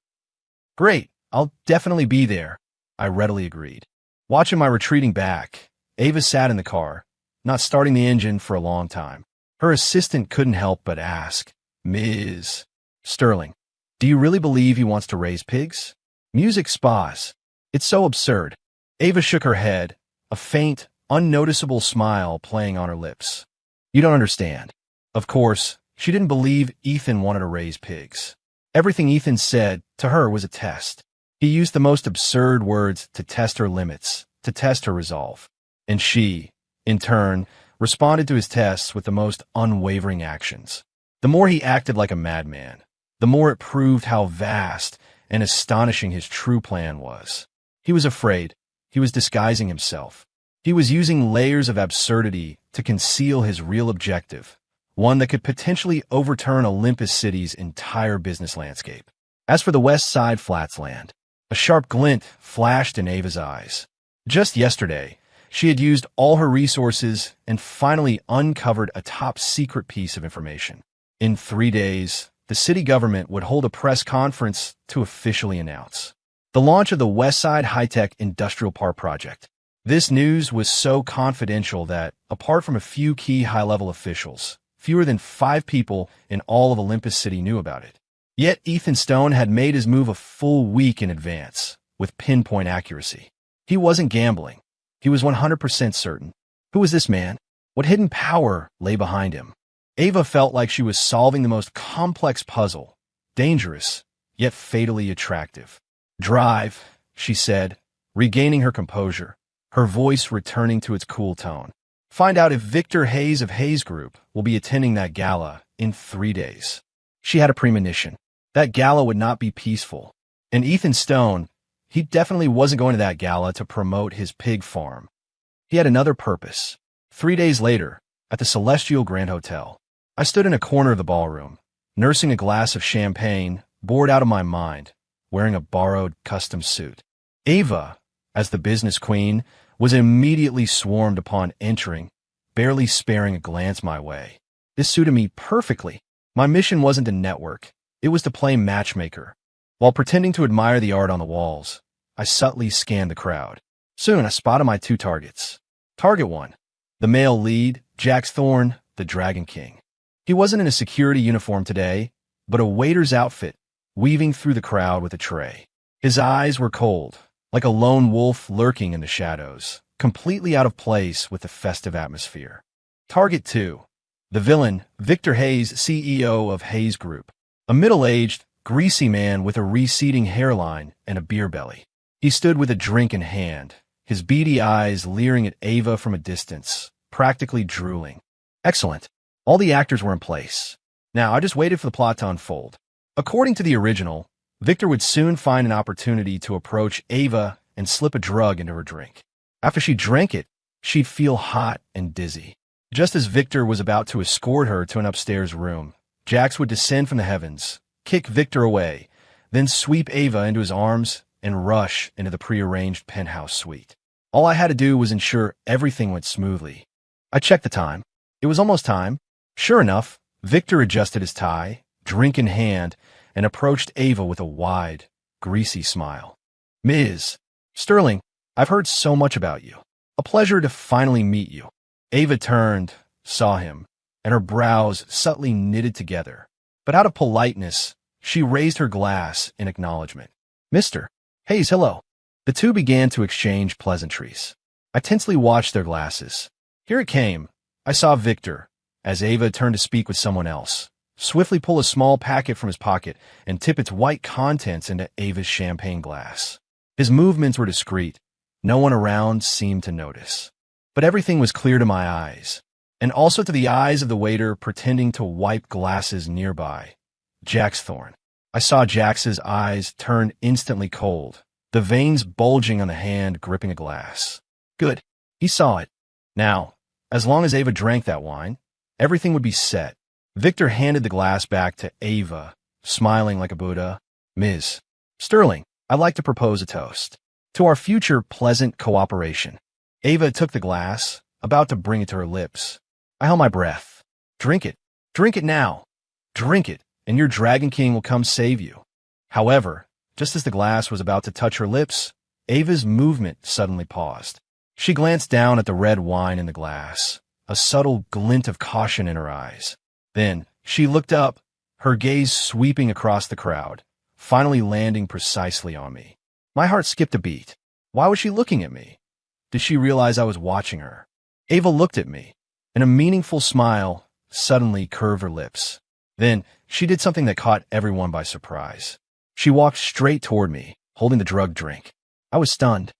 Great, I'll definitely be there, I readily agreed. Watching my retreating back, Ava sat in the car, not starting the engine for a long time. Her assistant couldn't help but ask, Ms. Sterling, Do you really believe he wants to raise pigs? Music spas. It's so absurd. Ava shook her head, a faint, unnoticeable smile playing on her lips. You don't understand. Of course, she didn't believe Ethan wanted to raise pigs. Everything Ethan said to her was a test. He used the most absurd words to test her limits, to test her resolve. And she, in turn, responded to his tests with the most unwavering actions. The more he acted like a madman, the more it proved how vast and astonishing his true plan was. He was afraid. He was disguising himself. He was using layers of absurdity to conceal his real objective, one that could potentially overturn Olympus City's entire business landscape. As for the West Side Flats land, a sharp glint flashed in Ava's eyes. Just yesterday, she had used all her resources and finally uncovered a top-secret piece of information. In 3 days, the city government would hold a press conference to officially announce the launch of the Westside High-Tech Industrial Park project. This news was so confidential that, apart from a few key high-level officials, fewer than 5 people in all of Olympus City knew about it. Yet Ethan Stone had made his move a full week in advance, with pinpoint accuracy. He wasn't gambling. He was 100% certain. Who was this man? What hidden power lay behind him? Ava felt like she was solving the most complex puzzle, dangerous, yet fatally attractive. Drive, she said, regaining her composure, her voice returning to its cool tone. Find out if Victor Hayes of Hayes Group will be attending that gala in 3 days. She had a premonition. That gala would not be peaceful. And Ethan Stone, he definitely wasn't going to that gala to promote his pig farm. He had another purpose. 3 days later, at the Celestial Grand Hotel, I stood in a corner of the ballroom, nursing a glass of champagne, bored out of my mind, wearing a borrowed custom suit. Ava, as the business queen, was immediately swarmed upon entering, barely sparing a glance my way. This suited me perfectly. My mission wasn't to network. It was to play matchmaker. While pretending to admire the art on the walls, I subtly scanned the crowd. Soon I spotted my 2 targets. Target 1, the male lead, Jax Thorne, the Dragon King. He wasn't in a security uniform today, but a waiter's outfit, weaving through the crowd with a tray. His eyes were cold, like a lone wolf lurking in the shadows, completely out of place with the festive atmosphere. Target 2, the villain, Victor Hayes, CEO of Hayes Group, a middle-aged, greasy man with a receding hairline and a beer belly. He stood with a drink in hand, his beady eyes leering at Ava from a distance, practically drooling. Excellent. All the actors were in place. Now I just waited for the plot to unfold. According to the original, Victor would soon find an opportunity to approach Ava and slip a drug into her drink. After she drank it, she'd feel hot and dizzy. Just as Victor was about to escort her to an upstairs room, Jax would descend from the heavens, kick Victor away, then sweep Ava into his arms and rush into the prearranged penthouse suite. All I had to do was ensure everything went smoothly. I checked the time. It was almost time. Sure enough, Victor adjusted his tie, drink in hand, and approached Ava with a wide, greasy smile. Ms. Sterling, I've heard so much about you. A pleasure to finally meet you. Ava turned, saw him, and her brows subtly knitted together. But out of politeness, she raised her glass in acknowledgement. Mr. Hayes, hello. The two began to exchange pleasantries. I tensely watched their glasses. Here it came. I saw Victor, as Ava turned to speak with someone else, swiftly pull a small packet from his pocket and tip its white contents into Ava's champagne glass. His movements were discreet. No one around seemed to notice. But everything was clear to my eyes, and also to the eyes of the waiter pretending to wipe glasses nearby. Jax Thorne. I saw Jax's eyes turn instantly cold, the veins bulging on the hand gripping a glass. Good. He saw it. Now, as long as Ava drank that wine, everything would be set. Victor handed the glass back to Ava, smiling like a Buddha. Ms. Sterling, I'd like to propose a toast to our future pleasant cooperation. Ava took the glass, about to bring it to her lips. I held my breath. Drink it. Drink it now. Drink it, and your Dragon King will come save you. However, just as the glass was about to touch her lips, Ava's movement suddenly paused. She glanced down at the red wine in the glass, a subtle glint of caution in her eyes. Then, she looked up, her gaze sweeping across the crowd, finally landing precisely on me. My heart skipped a beat. Why was she looking at me? Did she realize I was watching her? Ava looked at me, and a meaningful smile suddenly curved her lips. Then she did something that caught everyone by surprise. She walked straight toward me, holding the drugged drink. I was stunned.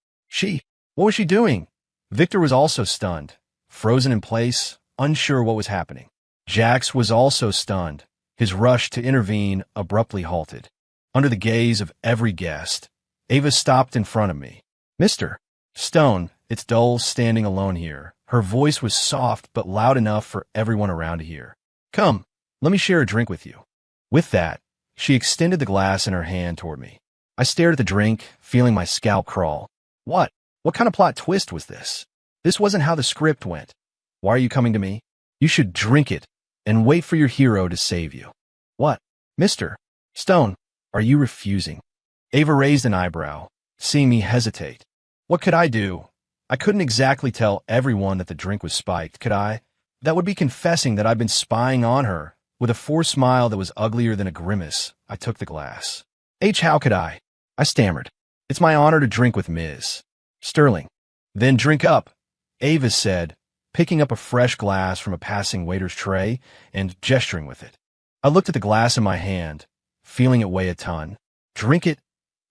What was she doing? Victor was also stunned, frozen in place, unsure what was happening. Jax was also stunned, his rush to intervene abruptly halted. Under the gaze of every guest, Ava stopped in front of me. Mr. Stone, it's dull standing alone here. Her voice was soft but loud enough for everyone around to hear. Come, let me share a drink with you. With that, she extended the glass in her hand toward me. I stared at the drink, feeling my scalp crawl. What kind of plot twist was this? This wasn't how the script went. Why are you coming to me? You should drink it and wait for your hero to save you. What? Mr. Stone, are you refusing? Ava raised an eyebrow, seeing me hesitate. What could I do? I couldn't exactly tell everyone that the drink was spiked, could I? That would be confessing that I'd been spying on her. With a forced smile that was uglier than a grimace, I took the glass. How could I? I stammered. It's my honor to drink with Ms. Sterling. Then drink up, Ava said, picking up a fresh glass from a passing waiter's tray and gesturing with it. I looked at the glass in my hand, feeling it weigh a ton. Drink it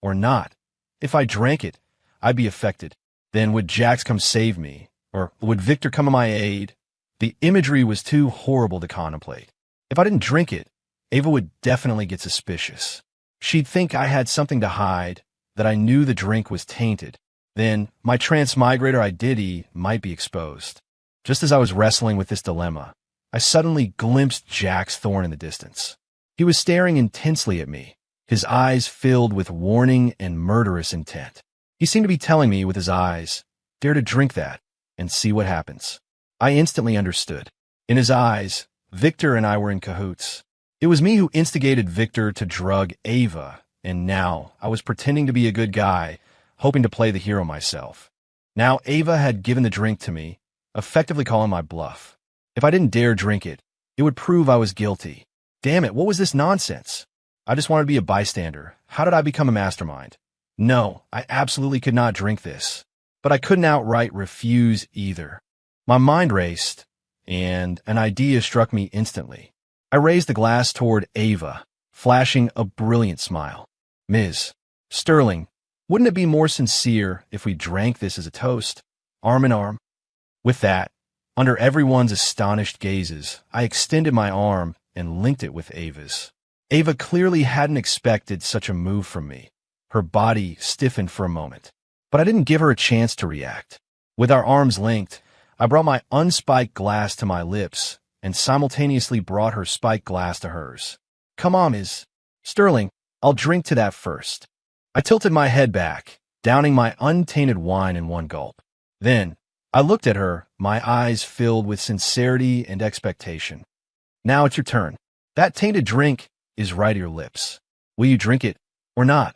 or not? If I drank it, I'd be affected. Then would Jax come save me? Or would Victor come to my aid? The imagery was too horrible to contemplate. If I didn't drink it, Ava would definitely get suspicious. She'd think I had something to hide, that I knew the drink was tainted. Then my transmigrator identity might be exposed. Just as I was wrestling with this dilemma, I suddenly glimpsed Jax Thorne in the distance. He was staring intensely at me, his eyes filled with warning and murderous intent. He seemed to be telling me with his eyes, dare to drink that and see what happens. I instantly understood. In his eyes, Victor and I were in cahoots. It was me who instigated Victor to drug Ava, and now I was pretending to be a good guy, hoping to play the hero myself. Now Ava had given the drink to me, effectively calling my bluff. If I didn't dare drink it, it would prove I was guilty. Damn it, what was this nonsense? I just wanted to be a bystander. How did I become a mastermind? No, I absolutely could not drink this. But I couldn't outright refuse either. My mind raced, and an idea struck me instantly. I raised the glass toward Ava, flashing a brilliant smile. Ms. Sterling, wouldn't it be more sincere if we drank this as a toast, arm in arm? With that, under everyone's astonished gazes, I extended my arm and linked it with Ava's. Ava clearly hadn't expected such a move from me. Her body stiffened for a moment, but I didn't give her a chance to react. With our arms linked, I brought my unspiked glass to my lips and simultaneously brought her spiked glass to hers. Come on, Ms. Sterling, I'll drink to that first. I tilted my head back, downing my untainted wine in one gulp. Then, I looked at her, my eyes filled with sincerity and expectation. Now it's your turn. That tainted drink is right at your lips. Will you drink it or not?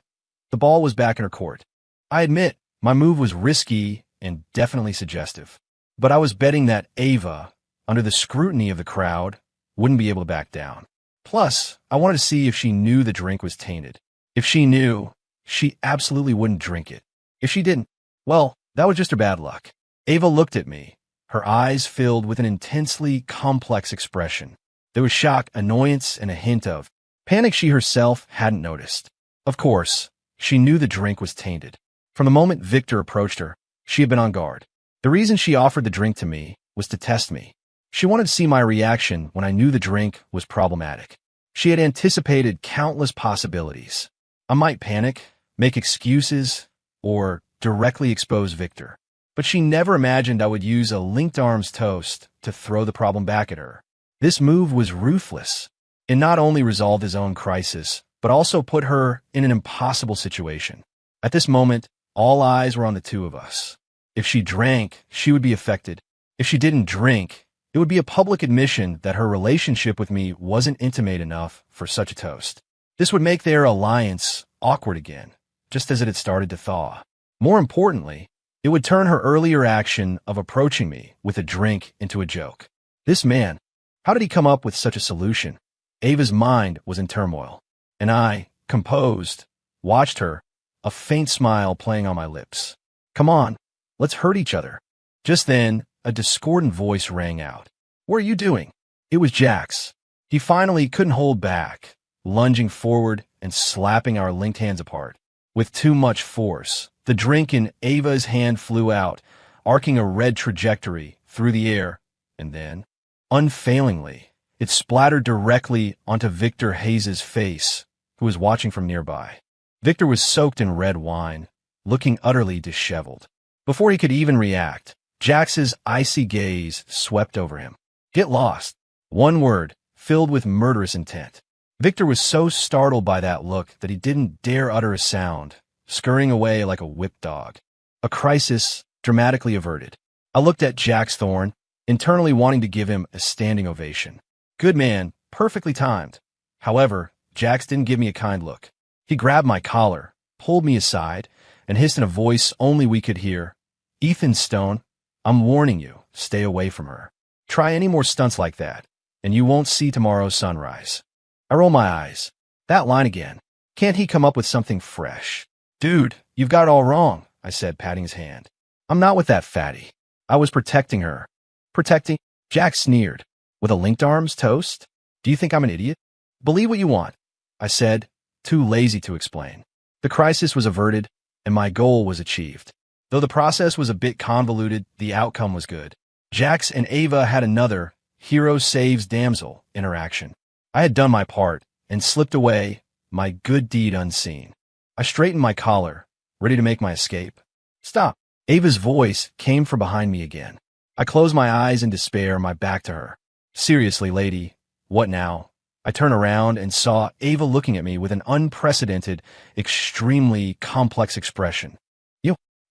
The ball was back in her court. I admit, my move was risky and definitely suggestive. But I was betting that Ava, under the scrutiny of the crowd, wouldn't be able to back down. Plus, I wanted to see if she knew the drink was tainted. If she knew, she absolutely wouldn't drink it. If she didn't, well, that was just her bad luck. Ava looked at me, her eyes filled with an intensely complex expression. There was shock, annoyance, and a hint of panic she herself hadn't noticed. Of course, she knew the drink was tainted. From the moment Victor approached her, she had been on guard. The reason she offered the drink to me was to test me. She wanted to see my reaction when I knew the drink was problematic. She had anticipated countless possibilities. I might panic, make excuses, or directly expose Victor. But she never imagined I would use a linked arms toast to throw the problem back at her. This move was ruthless. It not only resolved his own crisis, but also put her in an impossible situation. At this moment, all eyes were on the two of us. If she drank, she would be affected. If she didn't drink, it would be a public admission that her relationship with me wasn't intimate enough for such a toast. This would make their alliance awkward again, just as it had started to thaw. More importantly, it would turn her earlier action of approaching me with a drink into a joke. This man, how did he come up with such a solution? Ava's mind was in turmoil, and I, composed, watched her, a faint smile playing on my lips. Come on, let's hurt each other. Just then, a discordant voice rang out. What are you doing? It was Jax. He finally couldn't hold back, lunging forward and slapping our linked hands apart. With too much force, the drink in Ava's hand flew out, arcing a red trajectory through the air, and then, unfailingly, it splattered directly onto Victor Hayes' face, who was watching from nearby. Victor was soaked in red wine, looking utterly disheveled. Before he could even react, Jax's icy gaze swept over him. Get lost. One word, filled with murderous intent. Victor was so startled by that look that he didn't dare utter a sound, scurrying away like a whipped dog. A crisis dramatically averted. I looked at Jax Thorne, internally wanting to give him a standing ovation. Good man, perfectly timed. However, Jax didn't give me a kind look. He grabbed my collar, pulled me aside, and hissed in a voice only we could hear, Ethan Stone, I'm warning you, stay away from her. Try any more stunts like that, and you won't see tomorrow's sunrise. I roll my eyes. That line again. Can't he come up with something fresh? Dude, you've got it all wrong, I said, patting his hand. I'm not with that fatty. I was protecting her. Protecting? Jack sneered. With a linked arms, toast? Do you think I'm an idiot? Believe what you want, I said, too lazy to explain. The crisis was averted, and my goal was achieved. Though the process was a bit convoluted, the outcome was good. Jax and Ava had another hero saves damsel interaction. I had done my part and slipped away, my good deed unseen. I straightened my collar, ready to make my escape. Stop. Ava's voice came from behind me again. I closed my eyes in despair, my back to her. Seriously, lady, what now? I turned around and saw Ava looking at me with an unprecedented, extremely complex expression.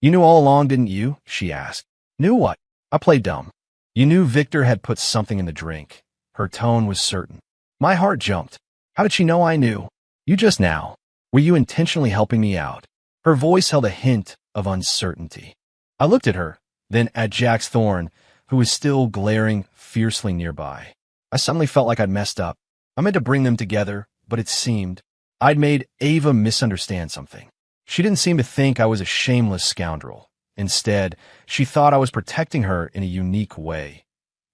You knew all along, didn't you? She asked. Knew what? I played dumb. You knew Victor had put something in the drink. Her tone was certain. My heart jumped. How did she know I knew? You just now. Were you intentionally helping me out? Her voice held a hint of uncertainty. I looked at her, then at Jax Thorne, who was still glaring fiercely nearby. I suddenly felt like I'd messed up. I meant to bring them together, but it seemed I'd made Ava misunderstand something. She didn't seem to think I was a shameless scoundrel. Instead, she thought I was protecting her in a unique way.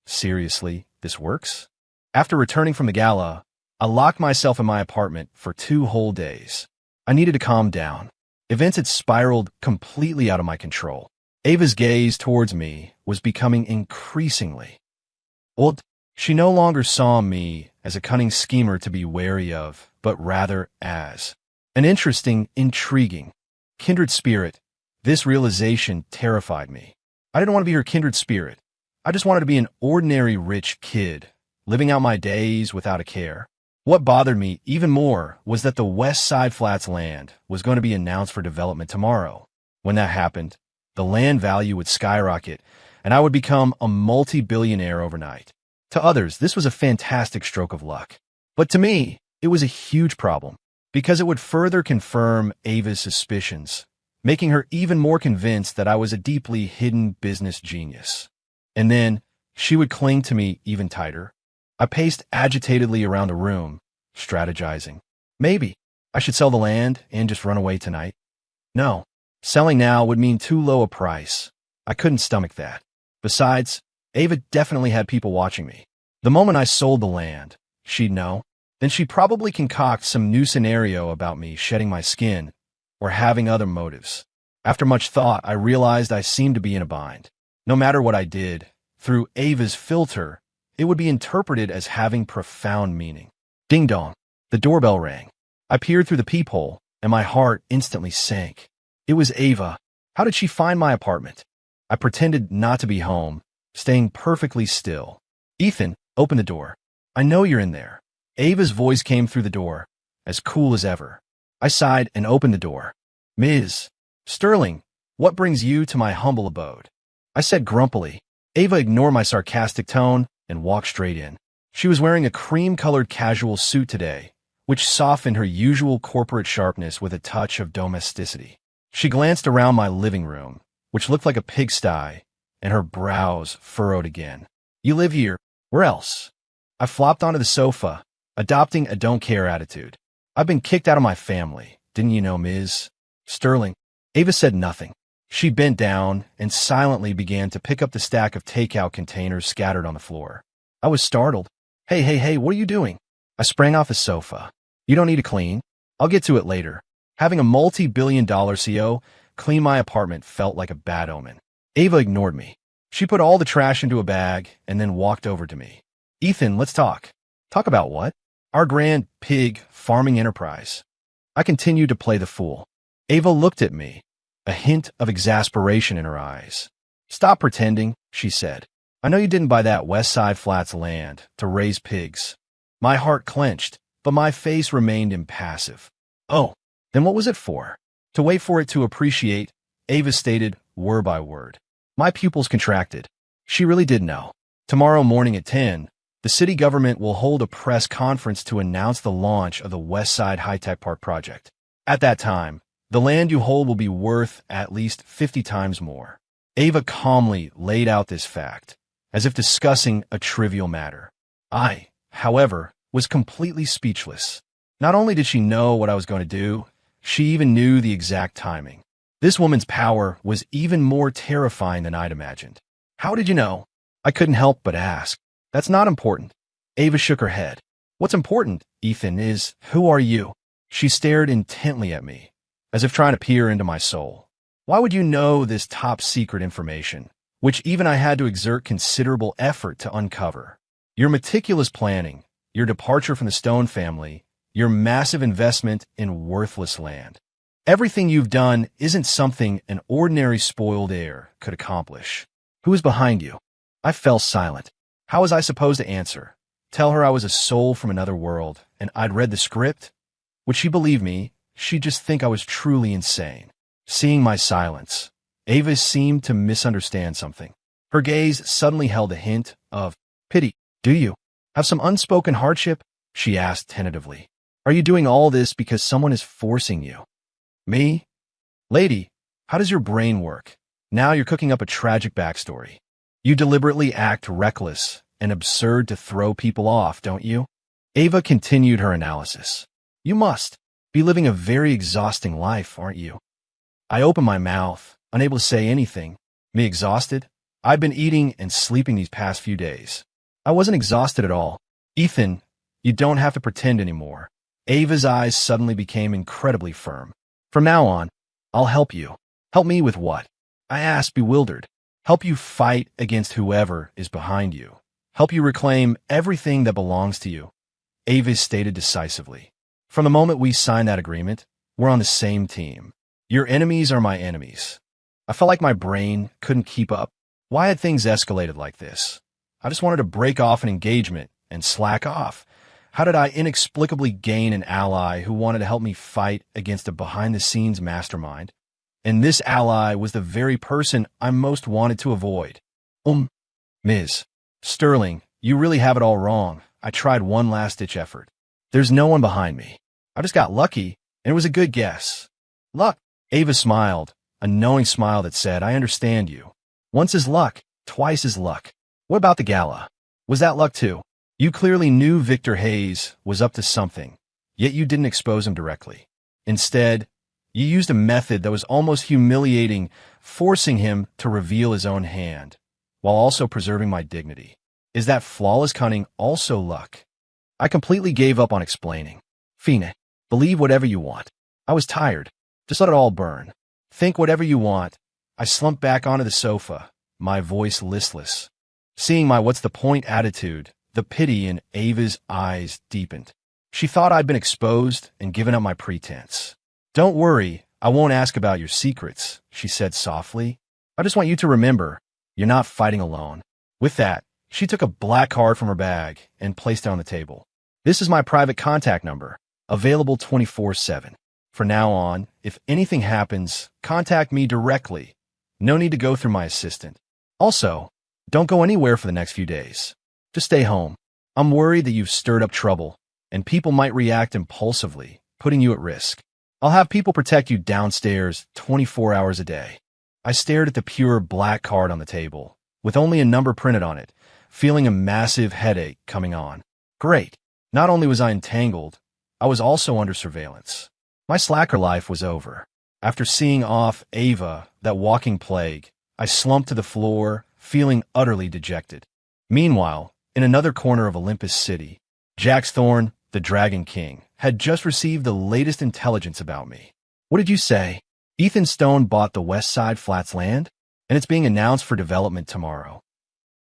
Seriously, this works? After returning from the gala, I locked myself in my apartment for 2 whole days. I needed to calm down. Events had spiraled completely out of my control. Ava's gaze towards me was becoming increasingly old. She no longer saw me as a cunning schemer to be wary of, but rather as an interesting, intriguing, kindred spirit. This realization terrified me. I didn't want to be her kindred spirit. I just wanted to be an ordinary rich kid, living out my days without a care. What bothered me even more was that the West Side Flats land was going to be announced for development tomorrow. When that happened, the land value would skyrocket, and I would become a multi-billionaire overnight. To others, this was a fantastic stroke of luck. But to me, it was a huge problem, because it would further confirm Ava's suspicions, making her even more convinced that I was a deeply hidden business genius. And then, she would cling to me even tighter. I paced agitatedly around the room, strategizing. Maybe I should sell the land and just run away tonight. No, selling now would mean too low a price. I couldn't stomach that. Besides, Ava definitely had people watching me. The moment I sold the land, she'd know. Then she'd probably concoct some new scenario about me shedding my skin or having other motives. After much thought, I realized I seemed to be in a bind. No matter what I did, through Ava's filter, it would be interpreted as having profound meaning. Ding dong. The doorbell rang. I peered through the peephole, and my heart instantly sank. It was Ava. How did she find my apartment? I pretended not to be home, staying perfectly still. Ethan, open the door. I know you're in there. Ava's voice came through the door, as cool as ever. I sighed and opened the door. Ms. Sterling, what brings you to my humble abode? I said grumpily. Ava ignored my sarcastic tone and walked straight in. She was wearing a cream-colored casual suit today, which softened her usual corporate sharpness with a touch of domesticity. She glanced around my living room, which looked like a pigsty, and her brows furrowed again. You live here. Where else? I flopped onto the sofa, adopting a don't-care attitude. I've been kicked out of my family. Didn't you know, Ms. Sterling? Ava said nothing. She bent down and silently began to pick up the stack of takeout containers scattered on the floor. I was startled. Hey, what are you doing? I sprang off the sofa. You don't need to clean. I'll get to it later. Having a multi-billion-dollar CO clean my apartment felt like a bad omen. Ava ignored me. She put all the trash into a bag and then walked over to me. Ethan, let's talk. Talk about what? Our grand pig farming enterprise. I continued to play the fool. Ava looked at me, a hint of exasperation in her eyes. Stop pretending, she said. I know you didn't buy that West Side Flats land to raise pigs. My heart clenched, but my face remained impassive. Oh, then what was it for? To wait for it to appreciate, Ava stated word by word. My pupils contracted. She really did know. Tomorrow morning at 10, the city government will hold a press conference to announce the launch of the West Side High-Tech Park project. At that time, the land you hold will be worth at least 50 times more. Ava calmly laid out this fact, as if discussing a trivial matter. I, however, was completely speechless. Not only did she know what I was going to do, she even knew the exact timing. This woman's power was even more terrifying than I'd imagined. How did you know? I couldn't help but ask. That's not important. Ava shook her head. What's important, Ethan, is who are you? She stared intently at me, as if trying to peer into my soul. Why would you know this top-secret information, which even I had to exert considerable effort to uncover? Your meticulous planning, your departure from the Stone family, your massive investment in worthless land. Everything you've done isn't something an ordinary spoiled heir could accomplish. Who is behind you? I fell silent. How was I supposed to answer? Tell her I was a soul from another world, and I'd read the script? Would she believe me? She'd just think I was truly insane. Seeing my silence, Ava seemed to misunderstand something. Her gaze suddenly held a hint of pity. Do you have some unspoken hardship? She asked tentatively. Are you doing all this because someone is forcing you? Me? Lady, how does your brain work? Now you're cooking up a tragic backstory. You deliberately act reckless and absurd to throw people off, don't you? Ava continued her analysis. You must be living a very exhausting life, aren't you? I opened my mouth, unable to say anything. Me exhausted? I've been eating and sleeping these past few days. I wasn't exhausted at all. Ethan, you don't have to pretend anymore. Ava's eyes suddenly became incredibly firm. From now on, I'll help you. Help me with what? I asked, bewildered. Help you fight against whoever is behind you. Help you reclaim everything that belongs to you. Ava stated decisively. From the moment we signed that agreement, we're on the same team. Your enemies are my enemies. I felt like my brain couldn't keep up. Why had things escalated like this? I just wanted to break off an engagement and slack off. How did I inexplicably gain an ally who wanted to help me fight against a behind-the-scenes mastermind? And this ally was the very person I most wanted to avoid. Ms. Sterling, you really have it all wrong. I tried one last-ditch effort. There's no one behind me. I just got lucky, and it was a good guess. Luck. Ava smiled, a knowing smile that said, I understand you. Once is luck, twice is luck. What about the gala? Was that luck too? You clearly knew Victor Hayes was up to something, yet you didn't expose him directly. Instead, you used a method that was almost humiliating, forcing him to reveal his own hand, while also preserving my dignity. Is that flawless cunning also luck? I completely gave up on explaining. Fina, believe whatever you want. I was tired. Just let it all burn. Think whatever you want. I slumped back onto the sofa, my voice listless. Seeing my what's the point attitude, the pity in Ava's eyes deepened. She thought I'd been exposed and given up my pretense. Don't worry, I won't ask about your secrets, she said softly. I just want you to remember, you're not fighting alone. With that, she took a black card from her bag and placed it on the table. This is my private contact number, available 24/7. For now on, if anything happens, contact me directly. No need to go through my assistant. Also, don't go anywhere for the next few days. Just stay home. I'm worried that you've stirred up trouble, and people might react impulsively, putting you at risk. I'll have people protect you downstairs 24 hours a day. I stared at the pure black card on the table, with only a number printed on it, feeling a massive headache coming on. Great. Not only was I entangled, I was also under surveillance. My slacker life was over. After seeing off Ava, that walking plague, I slumped to the floor, feeling utterly dejected. Meanwhile, in another corner of Olympus City, Jax Thorne, the Dragon King, had just received the latest intelligence about me. What did you say? Ethan Stone bought the West Side Flats land, and it's being announced for development tomorrow.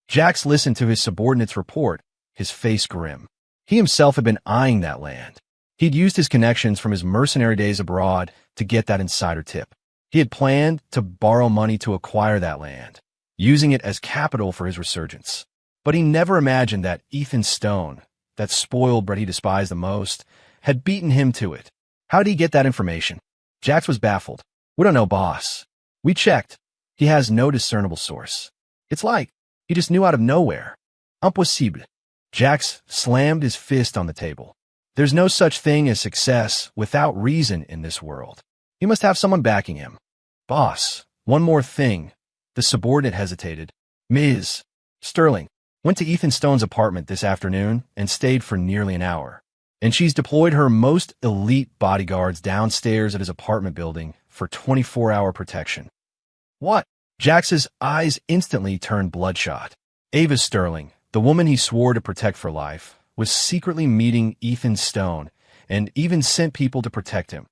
Jax listened to his subordinate's report, his face grim. He himself had been eyeing that land. He'd used his connections from his mercenary days abroad to get that insider tip. He had planned to borrow money to acquire that land, using it as capital for his resurgence. But he never imagined that Ethan Stone, that spoiled brat he despised the most, had beaten him to it. How did he get that information? Jax was baffled. We don't know, boss. We checked. He has no discernible source. It's like he just knew out of nowhere. Impossible. Jax slammed his fist on the table. There's no such thing as success without reason in this world. He must have someone backing him. Boss, one more thing. The subordinate hesitated. Ms. Sterling went to Ethan Stone's apartment this afternoon and stayed for nearly an hour. And she's deployed her most elite bodyguards downstairs at his apartment building for 24-hour protection. What? Jax's eyes instantly turned bloodshot. Ava Sterling, the woman he swore to protect for life, was secretly meeting Ethan Stone and even sent people to protect him.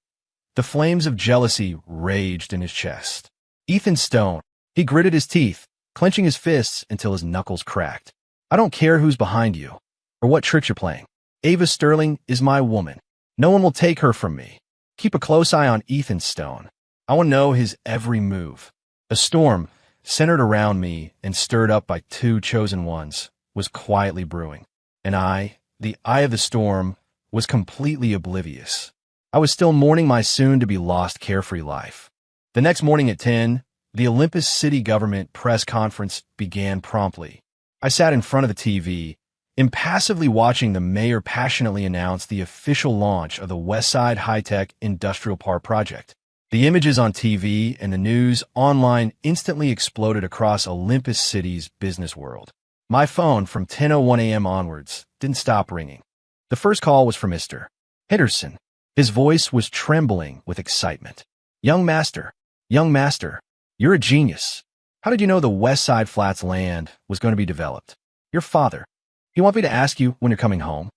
The flames of jealousy raged in his chest. Ethan Stone, he gritted his teeth, clenching his fists until his knuckles cracked. I don't care who's behind you or what tricks you're playing. Ava Sterling is my woman. No one will take her from me. Keep a close eye on Ethan Stone. I want to know his every move. A storm, centered around me and stirred up by two chosen ones, was quietly brewing. And I, the eye of the storm, was completely oblivious. I was still mourning my soon-to-be-lost carefree life. The next morning at 10, the Olympus City government press conference began promptly. I sat in front of the TV, impassively watching the mayor passionately announce the official launch of the Westside High-Tech Industrial Park project. The images on TV and the news online instantly exploded across Olympus City's business world. My phone, from 10:01 a.m. onwards, didn't stop ringing. The first call was from Mr. Henderson. His voice was trembling with excitement. Young master, you're a genius. How did you know the West Side Flats land was going to be developed? Your father. You want me to ask you when you're coming home?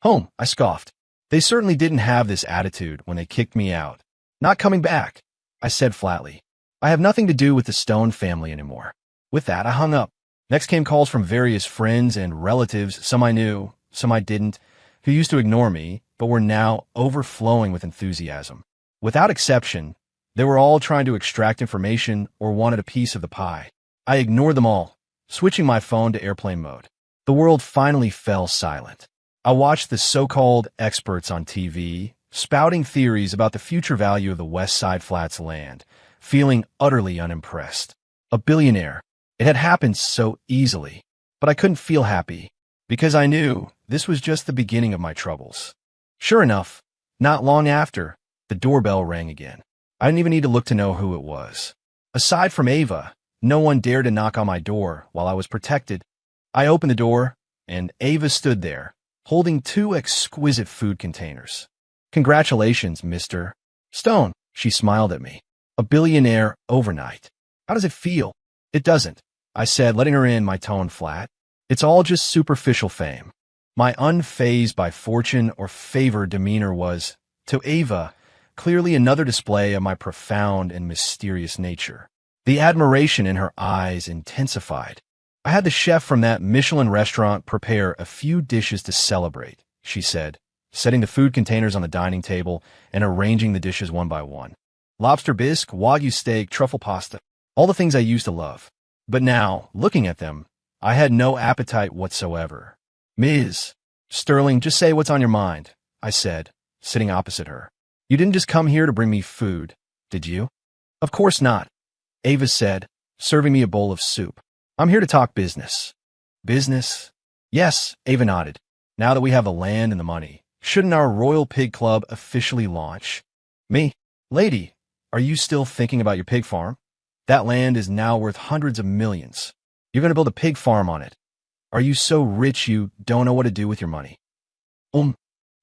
Home, I scoffed. They certainly didn't have this attitude when they kicked me out. Not coming back, I said flatly. I have nothing to do with the Stone family anymore. With that, I hung up. Next came calls from various friends and relatives, some I knew, some I didn't, who used to ignore me, but were now overflowing with enthusiasm. Without exception, they were all trying to extract information or wanted a piece of the pie. I ignored them all, switching my phone to airplane mode. The world finally fell silent. I watched the so-called experts on TV spouting theories about the future value of the West Side Flats land, feeling utterly unimpressed. A billionaire. It had happened so easily, but I couldn't feel happy because I knew this was just the beginning of my troubles. Sure enough, not long after, the doorbell rang again. I didn't even need to look to know who it was. Aside from Ava, no one dared to knock on my door while I was protected. I opened the door, and Ava stood there, holding two exquisite food containers. Congratulations, Mr. Stone, she smiled at me. A billionaire overnight. How does it feel? It doesn't, I said, letting her in, my tone flat. It's all just superficial fame. My unfazed by fortune or favor demeanor was, to Ava, clearly another display of my profound and mysterious nature. The admiration in her eyes intensified. I had the chef from that Michelin restaurant prepare a few dishes to celebrate, she said, setting the food containers on the dining table and arranging the dishes one by one. Lobster bisque, Wagyu steak, truffle pasta, all the things I used to love. But now, looking at them, I had no appetite whatsoever. Ms. Sterling, just say what's on your mind, I said, sitting opposite her. You didn't just come here to bring me food, did you? Of course not, Ava said, serving me a bowl of soup. I'm here to talk business. Business? Yes, Ava nodded. Now that we have the land and the money, shouldn't our Royal Pig Club officially launch? Me? Lady, are you still thinking about your pig farm? That land is now worth hundreds of millions. You're going to build a pig farm on it. Are you so rich you don't know what to do with your money?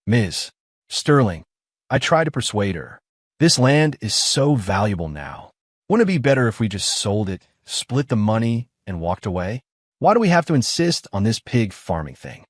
Ms. Sterling, I tried to persuade her. This land is so valuable now. Wouldn't it be better if we just sold it, split the money, and walked away? Why do we have to insist on this pig farming thing?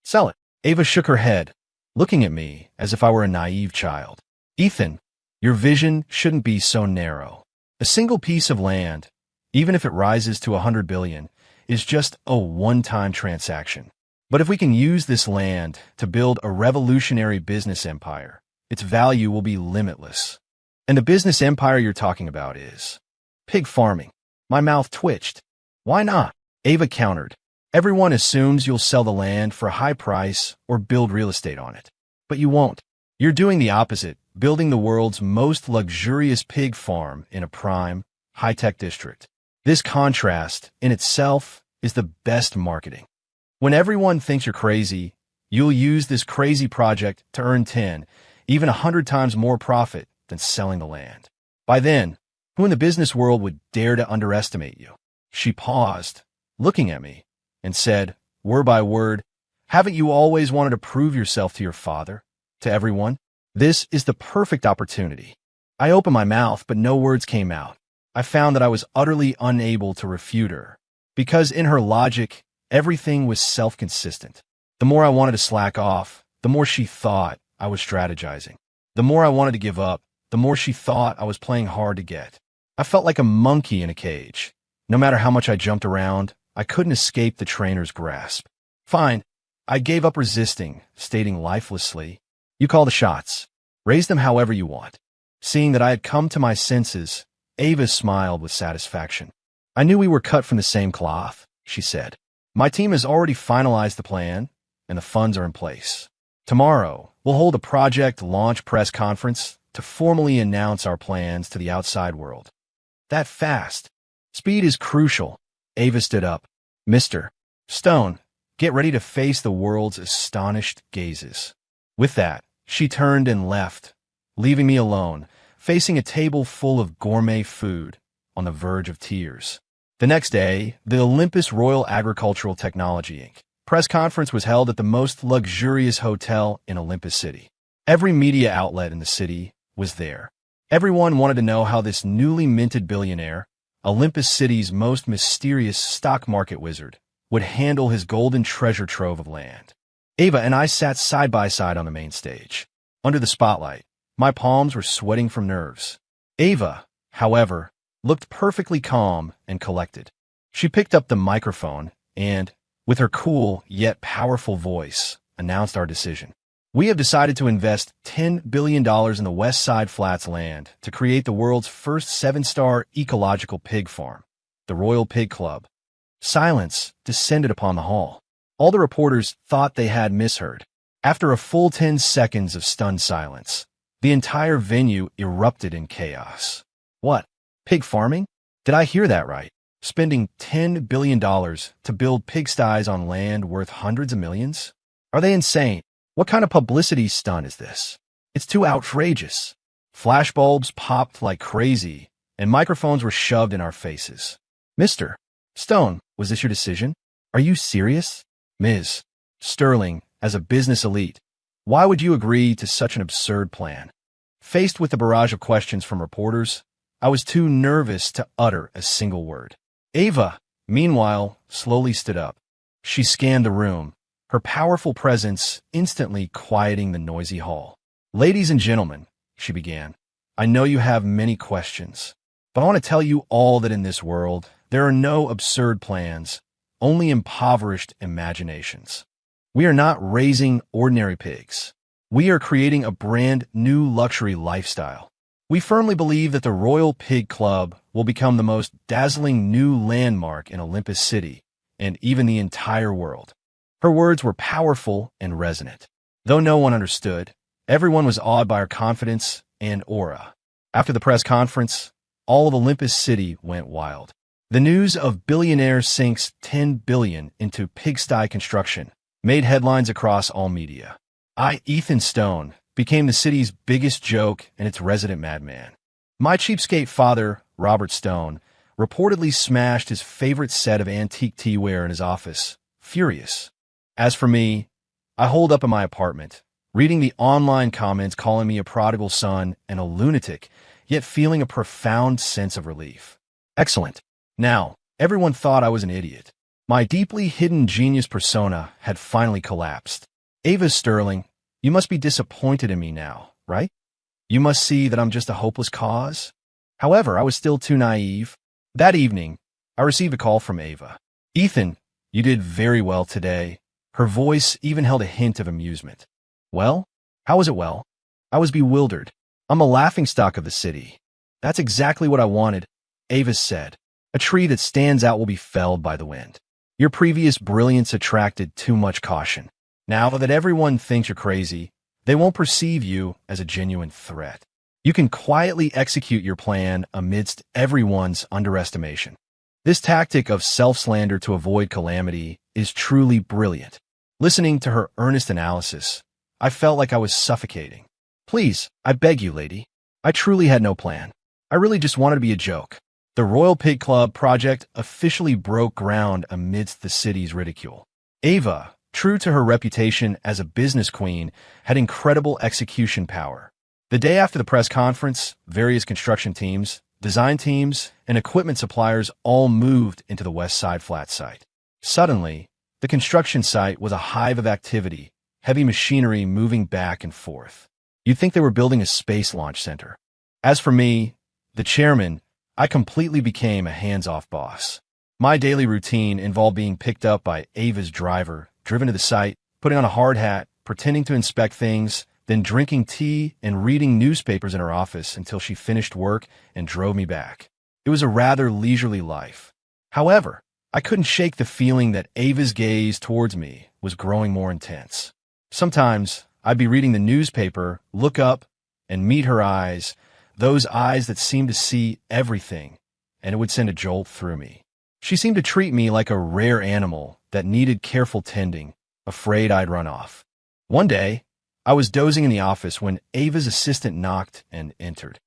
Sell it. Ava shook her head, looking at me as if I were a naive child. Ethan, your vision shouldn't be so narrow. A single piece of land, even if it rises to 100 billion, is just a one-time transaction. But if we can use this land to build a revolutionary business empire, its value will be limitless. And the business empire you're talking about is pig farming. My mouth twitched. Why not? Ava countered. Everyone assumes you'll sell the land for a high price or build real estate on it. But you won't. You're doing the opposite, building the world's most luxurious pig farm in a prime, high-tech district. This contrast, in itself, is the best marketing. When everyone thinks you're crazy, you'll use this crazy project to earn 10, even 100 times more profit than selling the land. By then, who in the business world would dare to underestimate you? She paused, looking at me, and said, word by word, haven't you always wanted to prove yourself to your father, to everyone? This is the perfect opportunity. I opened my mouth, but no words came out. I found that I was utterly unable to refute her, because in her logic, everything was self-consistent. The more I wanted to slack off, the more she thought I was strategizing. The more I wanted to give up, the more she thought I was playing hard to get. I felt like a monkey in a cage. No matter how much I jumped around, I couldn't escape the trainer's grasp. Fine, I gave up resisting, stating lifelessly, you call the shots. Raise them however you want. Seeing that I had come to my senses, Ava smiled with satisfaction. I knew we were cut from the same cloth, she said. My team has already finalized the plan, and the funds are in place. Tomorrow, we'll hold a project launch press conference to formally announce our plans to the outside world. That fast. Speed is crucial. Ava stood up. Mr. Stone, get ready to face the world's astonished gazes. With that, she turned and left, leaving me alone, facing a table full of gourmet food, on the verge of tears. The next day, the Olympus Royal Agricultural Technology Inc. press conference was held at the most luxurious hotel in Olympus City. Every media outlet in the city was there. Everyone wanted to know how this newly minted billionaire, Olympus City's most mysterious stock market wizard, would handle his golden treasure trove of land. Ava and I sat side by side on the main stage. Under the spotlight, my palms were sweating from nerves. Ava, however, looked perfectly calm and collected. She picked up the microphone and, with her cool yet powerful voice, announced our decision. We have decided to invest $10 billion in the West Side Flats land to create the world's first 7-star ecological pig farm, the Royal Pig Club. Silence descended upon the hall. All the reporters thought they had misheard. After a full 10 seconds of stunned silence, the entire venue erupted in chaos. What? Pig farming? Did I hear that right? Spending $10 billion to build pigsties on land worth hundreds of millions? Are they insane? What kind of publicity stunt is this? It's too outrageous. Flashbulbs popped like crazy, and microphones were shoved in our faces. Mr. Stone, was this your decision? Are you serious? Ms. Sterling, as a business elite, why would you agree to such an absurd plan? Faced with the barrage of questions from reporters, I was too nervous to utter a single word. Ava, meanwhile, slowly stood up. She scanned the room, her powerful presence instantly quieting the noisy hall. Ladies and gentlemen, she began, I know you have many questions, but I want to tell you all that in this world, there are no absurd plans, only impoverished imaginations. We are not raising ordinary pigs. We are creating a brand new luxury lifestyle. We firmly believe that the Royal Pig Club will become the most dazzling new landmark in Olympus City and even the entire world. Her words were powerful and resonant. Though no one understood, everyone was awed by her confidence and aura. After the press conference, all of Olympus City went wild. The news of billionaire sinks $10 billion into pigsty construction made headlines across all media. Ethan Stone, became the city's biggest joke and its resident madman. My cheapskate father, Robert Stone, reportedly smashed his favorite set of antique teaware in his office, furious. As for me, I holed up in my apartment, reading the online comments calling me a prodigal son and a lunatic, yet feeling a profound sense of relief. Excellent. Now, everyone thought I was an idiot. My deeply hidden genius persona had finally collapsed. Ava Sterling, you must be disappointed in me now, right? You must see that I'm just a hopeless cause? However, I was still too naive. That evening, I received a call from Ava. Ethan, you did very well today. Her voice even held a hint of amusement. Well? How was it well? I was bewildered. I'm a laughingstock of the city. That's exactly what I wanted, Ava said. A tree that stands out will be felled by the wind. Your previous brilliance attracted too much caution. Now that everyone thinks you're crazy, they won't perceive you as a genuine threat. You can quietly execute your plan amidst everyone's underestimation. This tactic of self-slander to avoid calamity is truly brilliant. Listening to her earnest analysis, I felt like I was suffocating. Please, I beg you, lady. I truly had no plan. I really just wanted to be a joke. The Royal Pig Club project officially broke ground amidst the city's ridicule. Ava, true to her reputation as a business queen, had incredible execution power. The day after the press conference, various construction teams, design teams, and equipment suppliers all moved into the West Side Flat site. Suddenly, the construction site was a hive of activity, heavy machinery moving back and forth. You'd think they were building a space launch center. As for me, the chairman, I completely became a hands-off boss. My daily routine involved being picked up by Ava's driver, driven to the site, putting on a hard hat, pretending to inspect things, then drinking tea and reading newspapers in her office until she finished work and drove me back. It was a rather leisurely life. However, I couldn't shake the feeling that Ava's gaze towards me was growing more intense. Sometimes, I'd be reading the newspaper, look up, and meet her eyes, those eyes that seemed to see everything, and it would send a jolt through me. She seemed to treat me like a rare animal that needed careful tending, afraid I'd run off. One day, I was dozing in the office when Ava's assistant knocked and entered.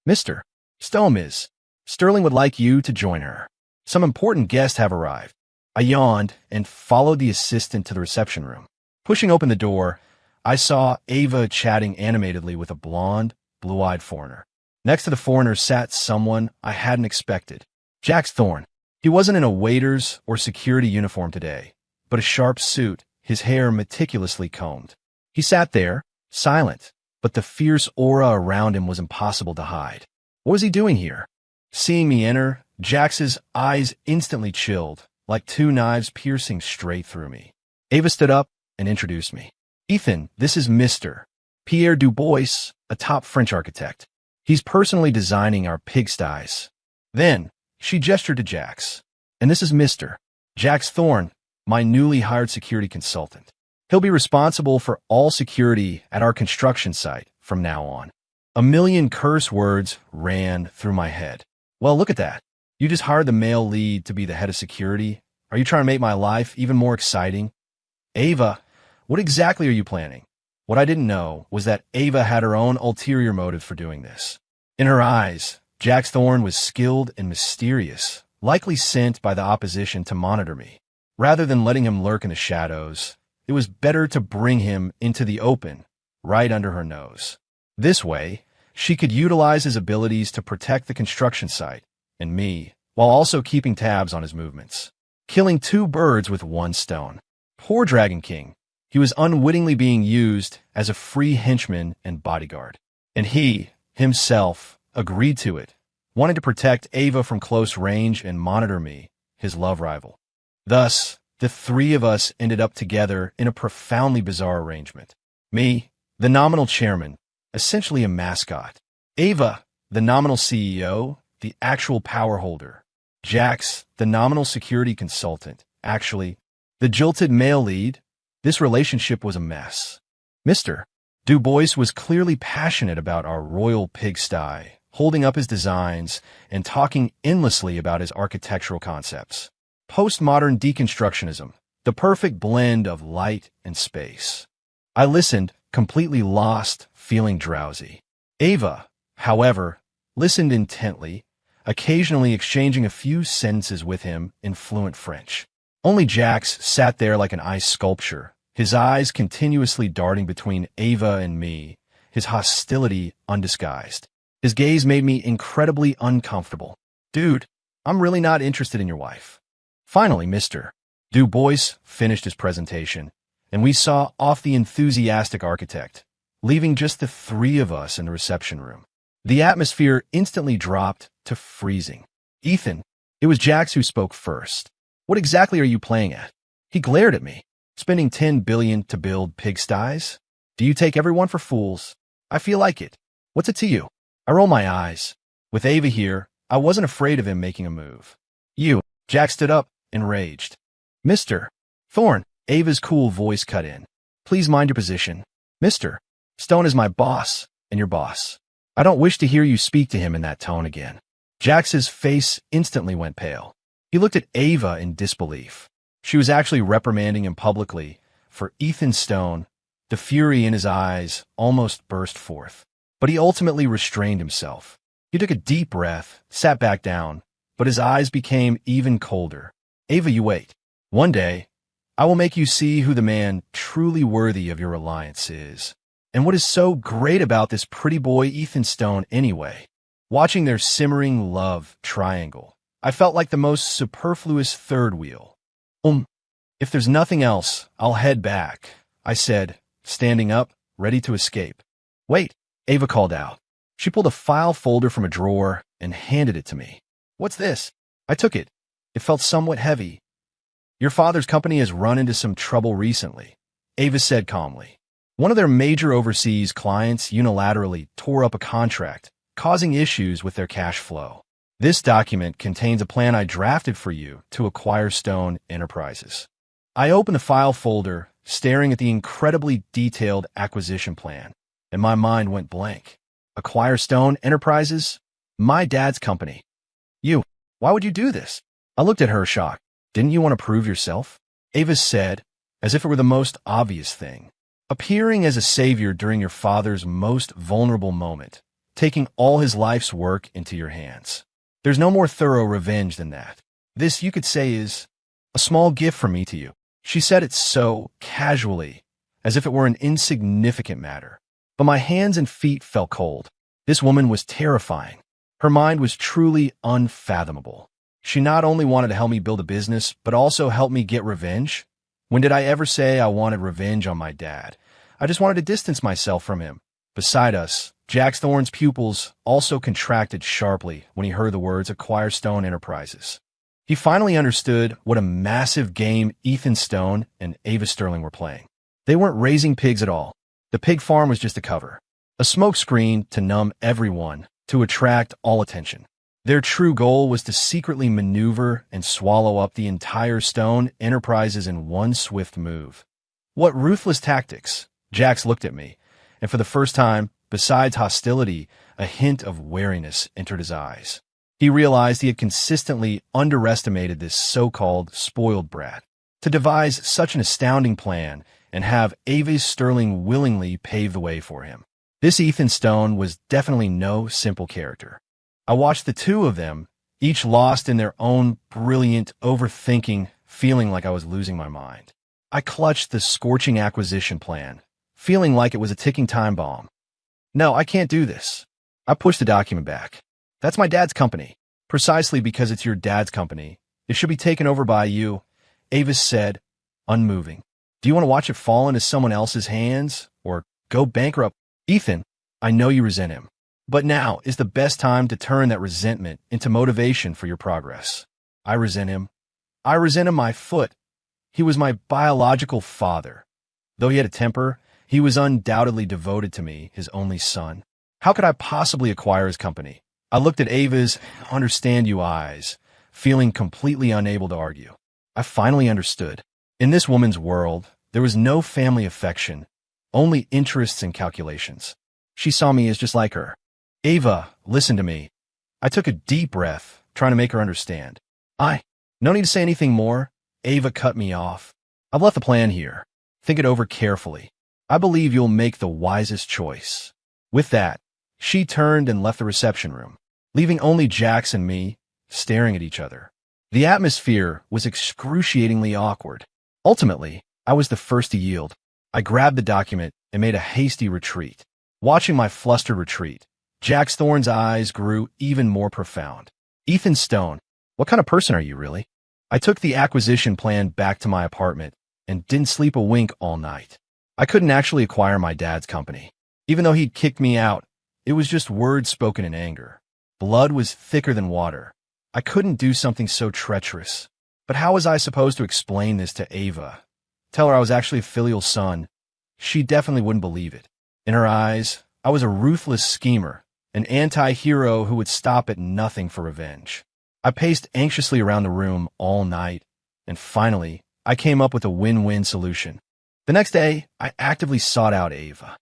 Mr. Stomiz, Sterling would like you to join her. Some important guests have arrived. I yawned and followed the assistant to the reception room. Pushing open the door, I saw Ava chatting animatedly with a blonde, blue-eyed foreigner. Next to the foreigner sat someone I hadn't expected. Jax Thorne. He wasn't in a waiter's or security uniform today, but a sharp suit, his hair meticulously combed. He sat there, silent, but the fierce aura around him was impossible to hide. What was he doing here? Seeing me enter, Jax's eyes instantly chilled, like two knives piercing straight through me. Ava stood up and introduced me. Ethan, this is Mr. Pierre Dubois, a top French architect. He's personally designing our pigsties. Then, she gestured to Jax. And this is Mr. Jax Thorne, my newly hired security consultant. He'll be responsible for all security at our construction site from now on. A million curse words ran through my head. Well, look at that. You just hired the male lead to be the head of security. Are you trying to make my life even more exciting? Ava, what exactly are you planning? What I didn't know was that Ava had her own ulterior motive for doing this. In her eyes, Jax Thorne was skilled and mysterious, likely sent by the opposition to monitor me. Rather than letting him lurk in the shadows, it was better to bring him into the open, right under her nose. This way, she could utilize his abilities to protect the construction site, and me, while also keeping tabs on his movements. Killing two birds with one stone. Poor Dragon King. He was unwittingly being used as a free henchman and bodyguard. And he, himself, agreed to it, wanting to protect Ava from close range and monitor me, his love rival. Thus, the three of us ended up together in a profoundly bizarre arrangement. Me, the nominal chairman, essentially a mascot. Ava, the nominal CEO, the actual power holder. Jax, the nominal security consultant, actually, the jilted male lead. This relationship was a mess. Mr. Dubois was clearly passionate about our royal pigsty, holding up his designs and talking endlessly about his architectural concepts. Postmodern deconstructionism, the perfect blend of light and space. I listened, completely lost, feeling drowsy. Ava, however, listened intently, occasionally exchanging a few sentences with him in fluent French. Only Jax sat there like an ice sculpture, his eyes continuously darting between Ava and me, his hostility undisguised. His gaze made me incredibly uncomfortable. Dude, I'm really not interested in your wife. Finally, Mr. Du Bois finished his presentation, and we saw off the enthusiastic architect, leaving just the three of us in the reception room. The atmosphere instantly dropped to freezing. Ethan, it was Jax who spoke first. What exactly are you playing at? He glared at me. Spending $10 billion to build pigsties? Do you take everyone for fools? I feel like it. What's it to you? I roll my eyes. With Ava here, I wasn't afraid of him making a move. You, Jack stood up, enraged. Mr. Thorne, Ava's cool voice cut in. Please mind your position. Mr. Stone is my boss, and your boss. I don't wish to hear you speak to him in that tone again. Jax's face instantly went pale. He looked at Ava in disbelief. She was actually reprimanding him publicly. For Ethan Stone, the fury in his eyes almost burst forth. But he ultimately restrained himself. He took a deep breath, sat back down, but his eyes became even colder. Ava, you wait. One day, I will make you see who the man truly worthy of your reliance is. And what is so great about this pretty boy Ethan Stone anyway? Watching their simmering love triangle, I felt like the most superfluous third wheel. If there's nothing else, I'll head back, I said, standing up, ready to escape. Wait, Ava called out. She pulled a file folder from a drawer and handed it to me. What's this? I took it. It felt somewhat heavy. Your father's company has run into some trouble recently, Ava said calmly. One of their major overseas clients unilaterally tore up a contract, causing issues with their cash flow. This document contains a plan I drafted for you to acquire Stone Enterprises. I opened the file folder, staring at the incredibly detailed acquisition plan, and my mind went blank. Acquire Stone Enterprises? My dad's company. Why would you do this? I looked at her shocked. Didn't you want to prove yourself? Ava said, as if it were the most obvious thing. Appearing as a savior during your father's most vulnerable moment, taking all his life's work into your hands. There's no more thorough revenge than that. This, you could say, is a small gift from me to you. She said it so casually, as if it were an insignificant matter. But my hands and feet felt cold. This woman was terrifying. Her mind was truly unfathomable. She not only wanted to help me build a business, but also help me get revenge. When did I ever say I wanted revenge on my dad? I just wanted to distance myself from him. Beside us, Jax Thorne's pupils also contracted sharply when he heard the words acquire Stone Enterprises. He finally understood what a massive game Ethan Stone and Ava Sterling were playing. They weren't raising pigs at all. The pig farm was just a cover, a smokescreen to numb everyone, to attract all attention. Their true goal was to secretly maneuver and swallow up the entire Stone Enterprises in one swift move. What ruthless tactics! Jax looked at me, and for the first time, besides hostility, a hint of wariness entered his eyes. He realized he had consistently underestimated this so-called spoiled brat. To devise such an astounding plan and have Ava Sterling willingly pave the way for him. This Ethan Stone was definitely no simple character. I watched the two of them, each lost in their own brilliant overthinking, feeling like I was losing my mind. I clutched the scorching acquisition plan, feeling like it was a ticking time bomb. No, I can't do this. I pushed the document back. That's my dad's company. Precisely because it's your dad's company, it should be taken over by you, Avis said, unmoving. Do you want to watch it fall into someone else's hands, or go bankrupt? Ethan, I know you resent him. But now is the best time to turn that resentment into motivation for your progress. I resent him. I resent him my foot. He was my biological father. Though he had a temper, he was undoubtedly devoted to me, his only son. How could I possibly acquire his company? I looked at Ava's understand you eyes, feeling completely unable to argue. I finally understood. In this woman's world, there was no family affection, only interests and calculations. She saw me as just like her. Ava, listen to me. I took a deep breath, trying to make her understand. No need to say anything more. Ava cut me off. I've left the plan here. Think it over carefully. I believe you'll make the wisest choice. With that, she turned and left the reception room, leaving only Jax and me staring at each other. The atmosphere was excruciatingly awkward. Ultimately, I was the first to yield. I grabbed the document and made a hasty retreat. Watching my flustered retreat, Jax Thorne's eyes grew even more profound. Ethan Stone, what kind of person are you, really? I took the acquisition plan back to my apartment and didn't sleep a wink all night. I couldn't actually acquire my dad's company. Even though he'd kicked me out, it was just words spoken in anger. Blood was thicker than water. I couldn't do something so treacherous. But how was I supposed to explain this to Ava? Tell her I was actually a filial son? She definitely wouldn't believe it. In her eyes, I was a ruthless schemer, an anti-hero who would stop at nothing for revenge. I paced anxiously around the room all night, and finally, I came up with a win-win solution. The next day, I actively sought out Ava.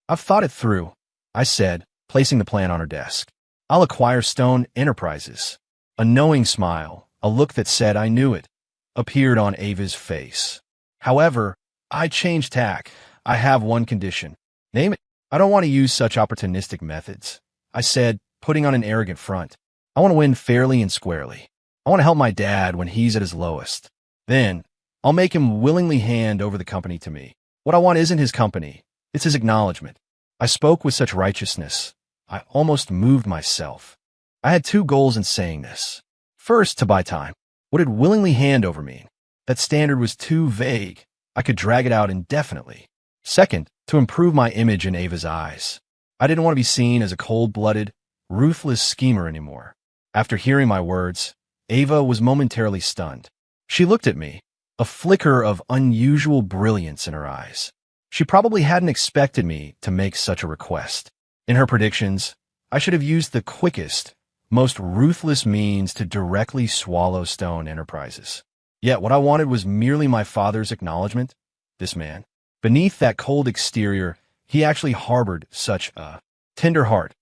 "I've thought it through," I said, placing the plan on her desk. "I'll acquire Stone Enterprises." A knowing smile, a look that said I knew it, appeared on Ava's face. However, I changed tack. "I have one condition." "Name it." "I don't want to use such opportunistic methods," I said, putting on an arrogant front. "I want to win fairly and squarely. I want to help my dad when he's at his lowest. Then, I'll make him willingly hand over the company to me. What I want isn't his company, it's his acknowledgement." I spoke with such righteousness, I almost moved myself. I had two goals in saying this. First, to buy time. What did willingly hand over mean? That standard was too vague. I could drag it out indefinitely. Second, to improve my image in Ava's eyes. I didn't want to be seen as a cold-blooded, ruthless schemer anymore. After hearing my words, Ava was momentarily stunned. She looked at me, a flicker of unusual brilliance in her eyes. She probably hadn't expected me to make such a request. In her predictions, I should have used the quickest, most ruthless means to directly swallow Stone Enterprises. Yet what I wanted was merely my father's acknowledgement. This man, beneath that cold exterior, he actually harbored such a tender heart.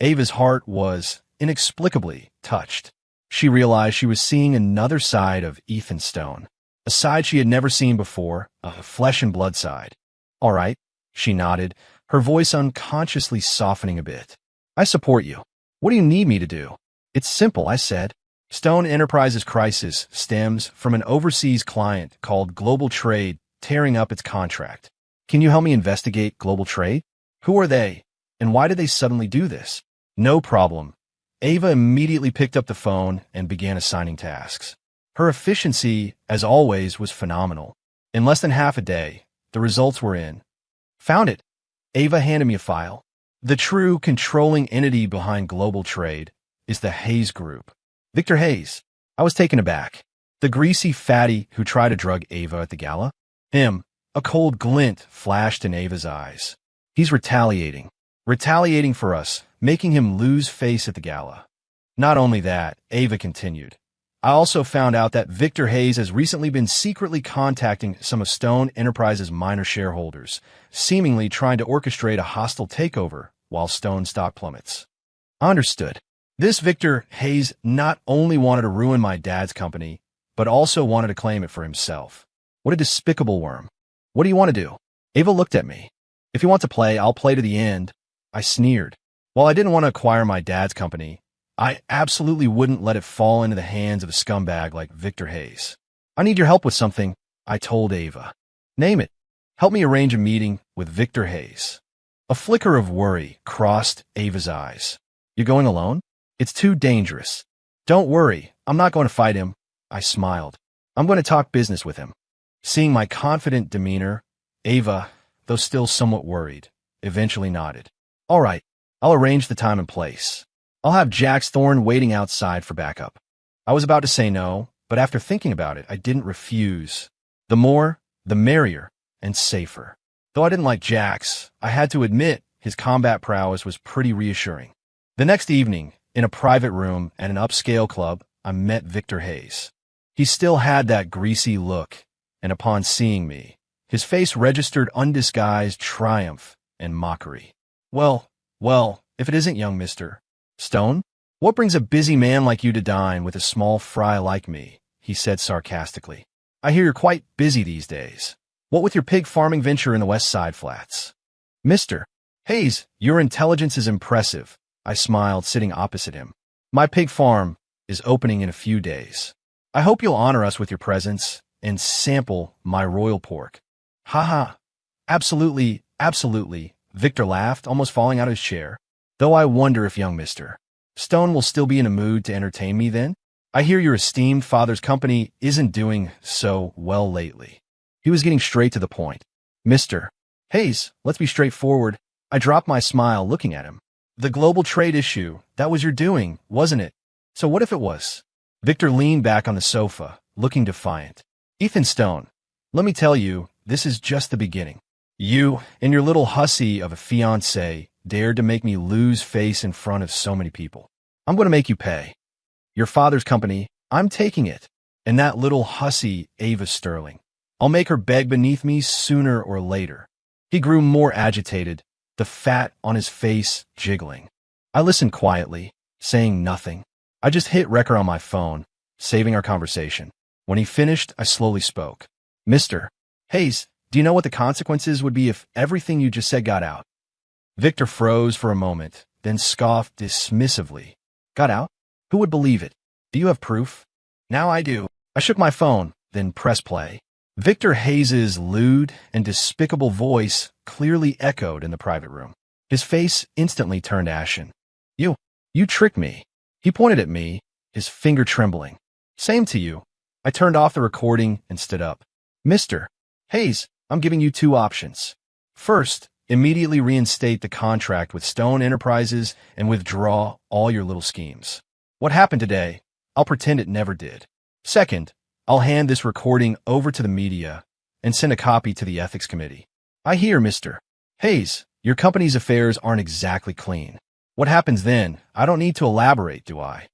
Ava's heart was inexplicably touched. She realized she was seeing another side of Ethan Stone, a side she had never seen before, a flesh and blood side. "All right," she nodded, her voice unconsciously softening a bit. "I support you. What do you need me to do?" "It's simple," I said. "Stone Enterprises' crisis stems from an overseas client called Global Trade tearing up its contract. Can you help me investigate Global Trade? Who are they, and why did they suddenly do this?" "No problem." Ava immediately picked up the phone and began assigning tasks. Her efficiency, as always, was phenomenal. In less than half a day, the results were in. "Found it." Ava handed me a file. "The true controlling entity behind Global Trade is the Hayes Group." Victor Hayes. I was taken aback. The greasy fatty who tried to drug Ava at the gala? Him. A cold glint flashed in Ava's eyes. "He's retaliating. Retaliating for us, making him lose face at the gala." "Not only that," Ava continued, "I also found out that Victor Hayes has recently been secretly contacting some of Stone Enterprises' minor shareholders, seemingly trying to orchestrate a hostile takeover while Stone stock plummets." I understood. This Victor Hayes not only wanted to ruin my dad's company, but also wanted to claim it for himself. What a despicable worm. "What do you want to do?" Ava looked at me. "If you want to play, I'll play to the end." I sneered. While I didn't want to acquire my dad's company, I absolutely wouldn't let it fall into the hands of a scumbag like Victor Hayes. "I need your help with something," I told Ava. "Name it." "Help me arrange a meeting with Victor Hayes." A flicker of worry crossed Ava's eyes. "You're going alone?" "It's too dangerous." "Don't worry, I'm not going to fight him." I smiled. "I'm going to talk business with him." Seeing my confident demeanor, Ava, though still somewhat worried, eventually nodded. "All right, I'll arrange the time and place. I'll have Jax Thorne waiting outside for backup." I was about to say no, but after thinking about it, I didn't refuse. The more, the merrier, and safer. Though I didn't like Jax, I had to admit his combat prowess was pretty reassuring. The next evening, in a private room at an upscale club, I met Victor Hayes. He still had that greasy look, and upon seeing me, his face registered undisguised triumph and mockery. Well, if it isn't young Mr. Stone? What brings a busy man like you to dine with a small fry like me?" he said sarcastically. "I hear you're quite busy these days. What with your pig farming venture in the West Side Flats?" "Mr. Hayes, your intelligence is impressive," I smiled, sitting opposite him. "My pig farm is opening in a few days. I hope you'll honor us with your presence and sample my royal pork. Haha. Absolutely, absolutely, Victor laughed, almost falling out of his chair. Though I wonder if young Mr. Stone will still be in a mood to entertain me then? I hear your esteemed father's company isn't doing so well lately. He was getting straight to the point. Mr. Hayes, let's be straightforward. I dropped my smile looking at him. The global trade issue, that was your doing, wasn't it? So what if it was? Victor leaned back on the sofa, looking defiant. Ethan Stone, let me tell you, this is just the beginning. You and your little hussy of a fiancé dared to make me lose face in front of so many people. I'm going to make you pay. Your father's company, I'm taking it. And that little hussy, Ava Sterling, I'll make her beg beneath me sooner or later. He grew more agitated, the fat on his face jiggling. I listened quietly, saying nothing. I just hit record on my phone, saving our conversation. When he finished, I slowly spoke. Mr. Hayes, do you know what the consequences would be if everything you just said got out? Victor froze for a moment, then scoffed dismissively. Got out? Who would believe it? Do you have proof? Now I do. I shook my phone, then pressed play. Victor Hayes's lewd and despicable voice clearly echoed in the private room. His face instantly turned ashen. You tricked me. He pointed at me, his finger trembling. Same to you. I turned off the recording and stood up. Mr. Hayes, I'm giving you two options. First, immediately reinstate the contract with Stone Enterprises and withdraw all your little schemes. What happened today, I'll pretend it never did. Second, I'll hand this recording over to the media and send a copy to the Ethics Committee. I hear, Mr. Hayes, your company's affairs aren't exactly clean. What happens then? I don't need to elaborate, do I?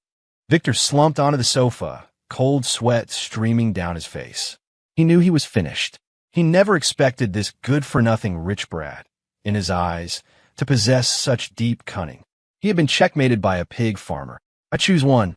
Victor slumped onto the sofa, cold sweat streaming down his face. He knew he was finished. He never expected this good-for-nothing rich brat, in his eyes, to possess such deep cunning. He had been checkmated by a pig farmer. I choose one,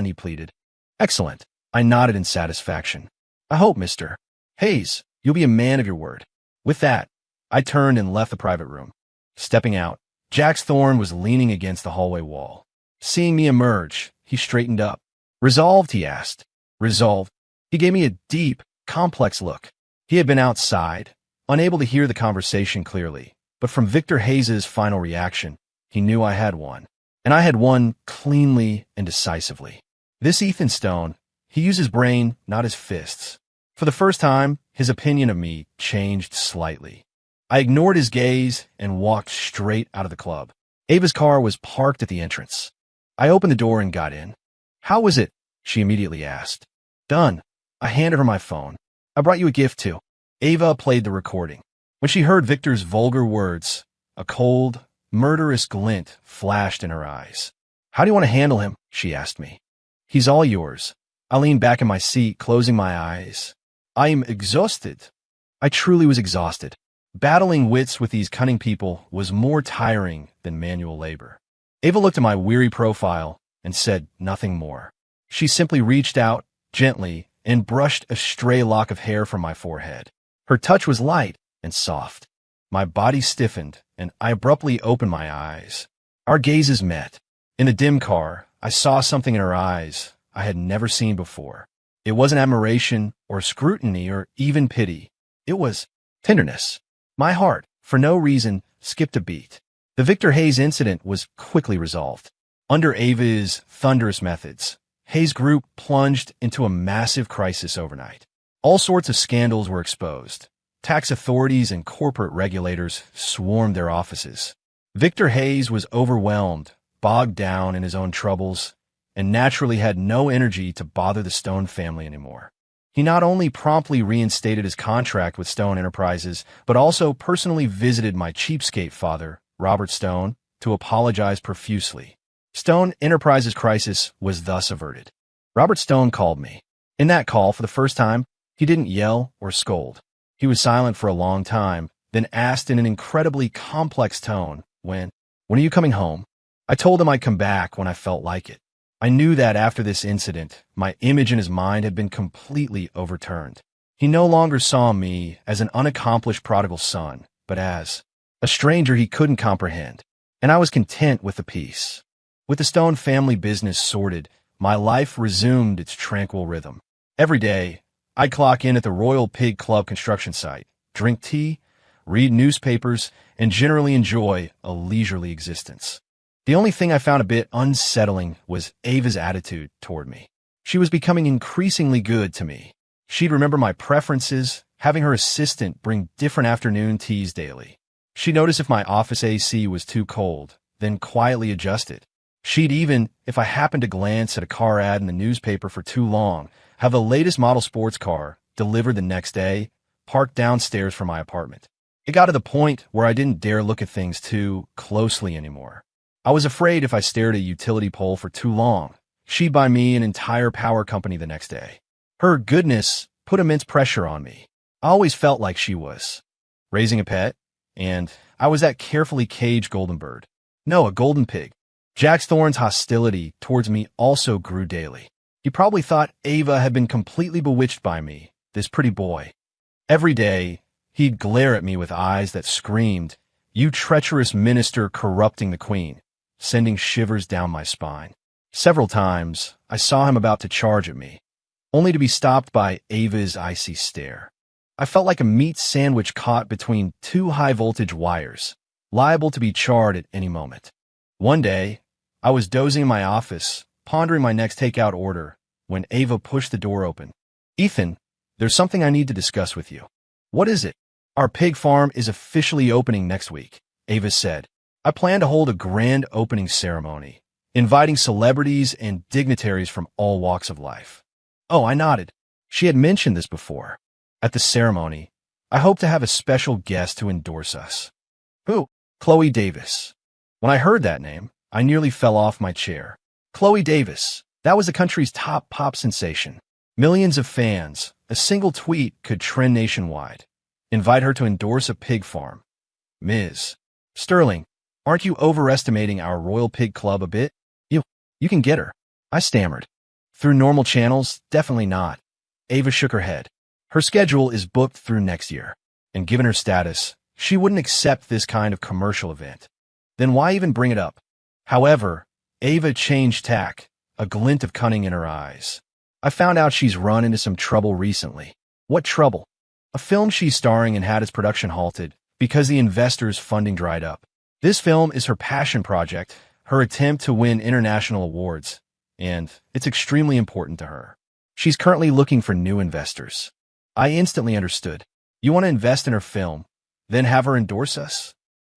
he pleaded. Excellent. I nodded in satisfaction. I hope, Mr. Hayes, you'll be a man of your word. With that, I turned and left the private room. Stepping out, Jax Thorne was leaning against the hallway wall. Seeing me emerge, he straightened up. Resolved, he asked. Resolved. He gave me a deep, complex look. He had been outside, unable to hear the conversation clearly, but from Victor Hayes's final reaction, he knew I had won. And I had won cleanly and decisively. This Ethan Stone, he used his brain, not his fists. For the first time, his opinion of me changed slightly. I ignored his gaze and walked straight out of the club. Ava's car was parked at the entrance. I opened the door and got in. How was it? She immediately asked. Done. I handed her my phone. I brought you a gift too. Ava played the recording. When she heard Victor's vulgar words, a cold, murderous glint flashed in her eyes. How do you want to handle him? She asked me. He's all yours. I leaned back in my seat, closing my eyes. I am exhausted. I truly was exhausted. Battling wits with these cunning people was more tiring than manual labor. Ava looked at my weary profile and said nothing more. She simply reached out, gently, and brushed a stray lock of hair from my forehead. Her touch was light and soft. My body stiffened, and I abruptly opened my eyes. Our gazes met. In the dim car, I saw something in her eyes I had never seen before. It wasn't admiration or scrutiny or even pity. It was tenderness. My heart, for no reason, skipped a beat. The Victor Hayes incident was quickly resolved. Under Ava's thunderous methods, Hayes Group plunged into a massive crisis overnight. All sorts of scandals were exposed. Tax authorities and corporate regulators swarmed their offices. Victor Hayes was overwhelmed, bogged down in his own troubles, and naturally had no energy to bother the Stone family anymore. He not only promptly reinstated his contract with Stone Enterprises, but also personally visited my cheapskate father, Robert Stone, to apologize profusely. Stone Enterprises' crisis was thus averted. Robert Stone called me. In that call, for the first time, he didn't yell or scold. He was silent for a long time, then asked in an incredibly complex tone, when are you coming home? I told him I'd come back when I felt like it. I knew that after this incident, my image in his mind had been completely overturned. He no longer saw me as an unaccomplished prodigal son, but as a stranger he couldn't comprehend. And I was content with the peace. With the Stone family business sorted, my life resumed its tranquil rhythm. Every day, I'd clock in at the Royal Pig Club construction site, drink tea, read newspapers, and generally enjoy a leisurely existence. The only thing I found a bit unsettling was Ava's attitude toward me. She was becoming increasingly good to me. She'd remember my preferences, having her assistant bring different afternoon teas daily. She'd notice if my office AC was too cold, then quietly adjust it. She'd even, if I happened to glance at a car ad in the newspaper for too long, have the latest model sports car, delivered the next day, parked downstairs from my apartment. It got to the point where I didn't dare look at things too closely anymore. I was afraid if I stared at a utility pole for too long, she'd buy me an entire power company the next day. Her goodness put immense pressure on me. I always felt like she was raising a pet, and I was that carefully caged golden bird. No, a golden pig. Jax Thorne's hostility towards me also grew daily. He probably thought Ava had been completely bewitched by me, this pretty boy. Every day, he'd glare at me with eyes that screamed, "You treacherous minister corrupting the queen," sending shivers down my spine. Several times, I saw him about to charge at me, only to be stopped by Ava's icy stare. I felt like a meat sandwich caught between two high-voltage wires, liable to be charred at any moment. One day, I was dozing in my office, pondering my next takeout order, when Ava pushed the door open. "Ethan, there's something I need to discuss with you." "What is it?" "Our pig farm is officially opening next week," Ava said. "I plan to hold a grand opening ceremony, inviting celebrities and dignitaries from all walks of life." Oh, I nodded. She had mentioned this before. "At the ceremony, I hope to have a special guest to endorse us." "Who?" "Chloe Davis." When I heard that name, I nearly fell off my chair. Chloe Davis, that was the country's top pop sensation. Millions of fans, a single tweet could trend nationwide. Invite her to endorse a pig farm. Ms. Sterling, aren't you overestimating our Royal Pig Club a bit? You can get her. I stammered. Through normal channels, definitely not. Ava shook her head. Her schedule is booked through next year, and given her status, she wouldn't accept this kind of commercial event. Then why even bring it up? However, Ava changed tack, a glint of cunning in her eyes. "I found out she's run into some trouble recently." "What trouble?" "A film she's starring in had its production halted because the investors' funding dried up. This film is her passion project, her attempt to win international awards, and it's extremely important to her. She's currently looking for new investors." I instantly understood. "You want to invest in her film, then have her endorse us?"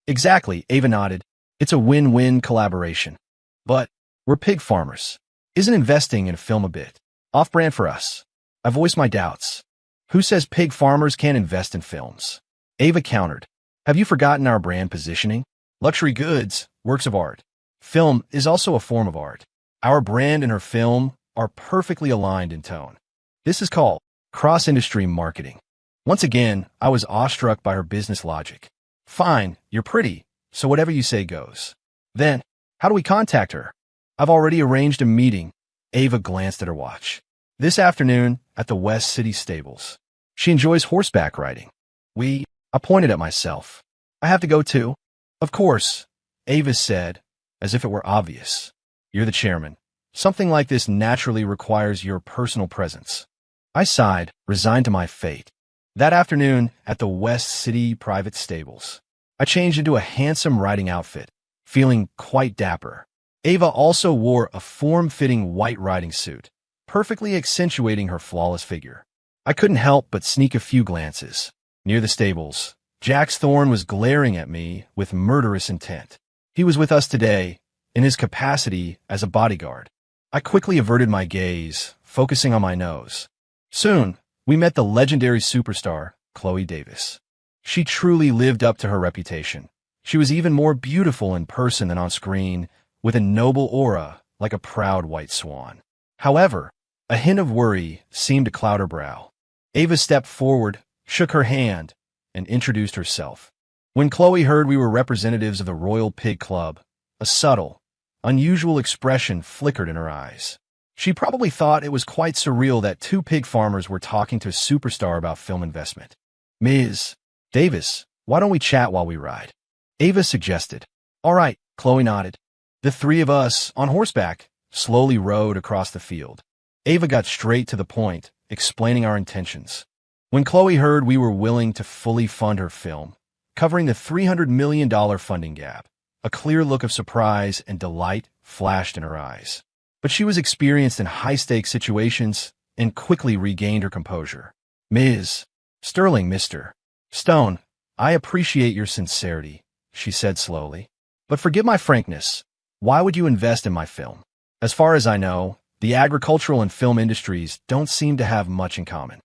"Exactly," Ava nodded. "It's a win-win collaboration." "But we're pig farmers. Isn't investing in a film a bit off-brand for us?" I voiced my doubts. "Who says pig farmers can't invest in films?" Ava countered. "Have you forgotten our brand positioning? Luxury goods, works of art. Film is also a form of art. Our brand and her film are perfectly aligned in tone. This is called cross-industry marketing." Once again, I was awestruck by her business logic. "Fine, you're pretty, so whatever you say goes. Then, how do we contact her?" "I've already arranged a meeting." Ava glanced at her watch. "This afternoon at the West City Stables. She enjoys horseback riding." I pointed at myself. "I have to go too." "Of course," Ava said, as if it were obvious. "You're the chairman. Something like this naturally requires your personal presence." I sighed, resigned to my fate. That afternoon, at the West City private stables, I changed into a handsome riding outfit, feeling quite dapper. Ava also wore a form-fitting white riding suit, perfectly accentuating her flawless figure. I couldn't help but sneak a few glances. Near the stables, Jax Thorne was glaring at me with murderous intent. He was with us today, in his capacity as a bodyguard. I quickly averted my gaze, focusing on my nose. Soon, we met the legendary superstar, Chloe Davis. She truly lived up to her reputation. She was even more beautiful in person than on screen, with a noble aura like a proud white swan. However, a hint of worry seemed to cloud her brow. Ava stepped forward, shook her hand, and introduced herself. When Chloe heard we were representatives of the Royal Pig Club, a subtle, unusual expression flickered in her eyes. She probably thought it was quite surreal that two pig farmers were talking to a superstar about film investment. "Ms. Davis, why don't we chat while we ride?" Ava suggested. "All right," Chloe nodded. The three of us, on horseback, slowly rode across the field. Ava got straight to the point, explaining our intentions. When Chloe heard we were willing to fully fund her film, covering the $300 million funding gap, a clear look of surprise and delight flashed in her eyes. But she was experienced in high-stakes situations and quickly regained her composure. Ms. Sterling, Mr. Stone, I appreciate your sincerity, she said slowly. But forgive my frankness. Why would you invest in my film? As far as I know, the agricultural and film industries don't seem to have much in common.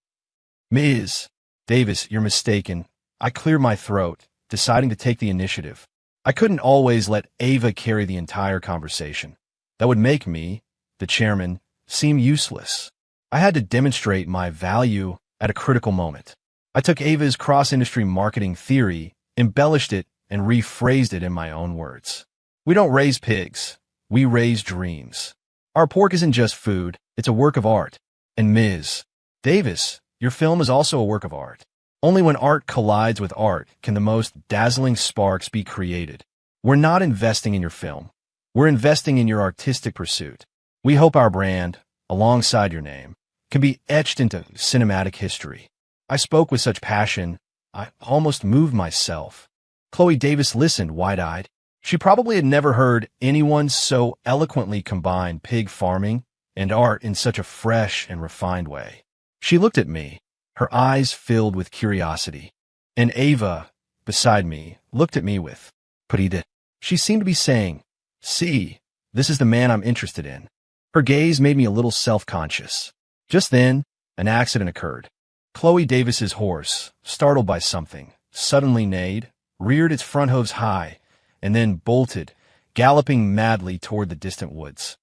Ms. Davis, you're mistaken. I cleared my throat, deciding to take the initiative. I couldn't always let Ava carry the entire conversation. That would make me, the chairman, seem useless. I had to demonstrate my value at a critical moment. I took Ava's cross-industry marketing theory, embellished it, and rephrased it in my own words. We don't raise pigs. We raise dreams. Our pork isn't just food. It's a work of art. And Ms. Davis, your film is also a work of art. Only when art collides with art can the most dazzling sparks be created. We're not investing in your film. We're investing in your artistic pursuit. We hope our brand, alongside your name, can be etched into cinematic history. I spoke with such passion, I almost moved myself. Chloe Davis listened wide-eyed. She probably had never heard anyone so eloquently combine pig farming and art in such a fresh and refined way. She looked at me, her eyes filled with curiosity. And Ava, beside me, looked at me with pride. She seemed to be saying, "See, this is the man I'm interested in." Her gaze made me a little self-conscious. Just then, an accident occurred. Chloe Davis's horse, startled by something, suddenly neighed, reared its front hooves high, and then bolted, galloping madly toward the distant woods.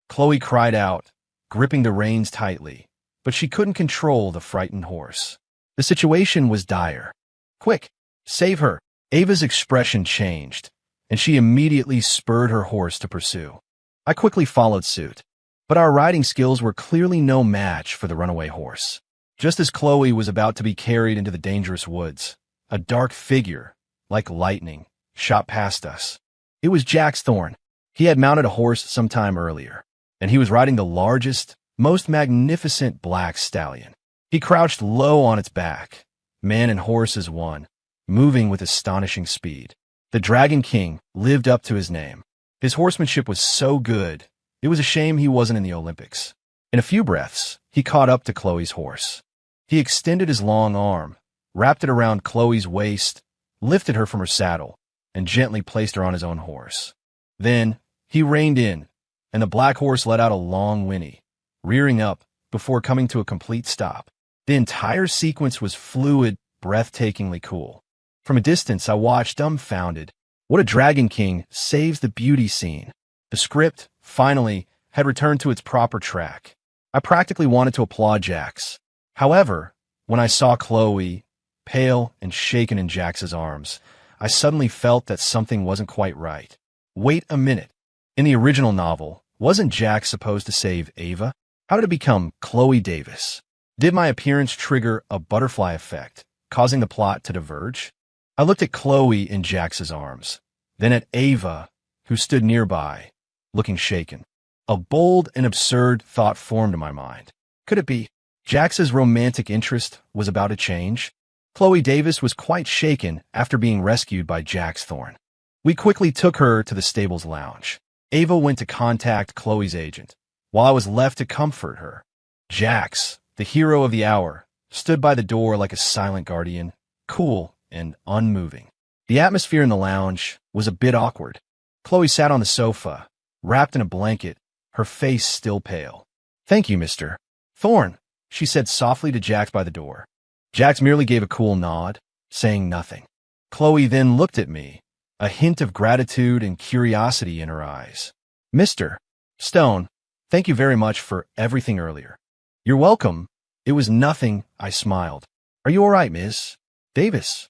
Chloe cried out, gripping the reins tightly, but she couldn't control the frightened horse. The situation was dire. "Quick, save her!" Ava's expression changed, and she immediately spurred her horse to pursue. I quickly followed suit, but our riding skills were clearly no match for the runaway horse. Just as Chloe was about to be carried into the dangerous woods, a dark figure, like lightning, shot past us. It was Jax Thorne. He had mounted a horse some time earlier, and he was riding the largest, most magnificent black stallion. He crouched low on its back, man and horse as one, moving with astonishing speed. The Dragon King lived up to his name. His horsemanship was so good, it was a shame he wasn't in the Olympics. In a few breaths, he caught up to Chloe's horse. He extended his long arm, wrapped it around Chloe's waist, lifted her from her saddle, and gently placed her on his own horse. Then, he reined in, and the black horse let out a long whinny, rearing up before coming to a complete stop. The entire sequence was fluid, breathtakingly cool. From a distance, I watched dumbfounded. What a Dragon King saves the beauty scene. The script, finally, had returned to its proper track. I practically wanted to applaud Jax. However, when I saw Chloe, pale and shaken in Jax's arms, I suddenly felt that something wasn't quite right. Wait a minute. In the original novel, wasn't Jax supposed to save Ava? How did it become Chloe Davis? Did my appearance trigger a butterfly effect, causing the plot to diverge? I looked at Chloe in Jax's arms, then at Ava, who stood nearby, looking shaken. A bold and absurd thought formed in my mind. Could it be Jax's romantic interest was about to change? Chloe Davis was quite shaken after being rescued by Jax Thorne. We quickly took her to the stable's lounge. Ava went to contact Chloe's agent, while I was left to comfort her. Jax, the hero of the hour, stood by the door like a silent guardian, cool and unmoving. The atmosphere in the lounge was a bit awkward. Chloe sat on the sofa, wrapped in a blanket, her face still pale. "Thank you, Mr. Thorne," she said softly to Jax by the door. Jax merely gave a cool nod, saying nothing. Chloe then looked at me, a hint of gratitude and curiosity in her eyes. "Mr. Stone, thank you very much for everything earlier." "You're welcome. It was nothing," I smiled. "Are you all right, Ms. Davis?"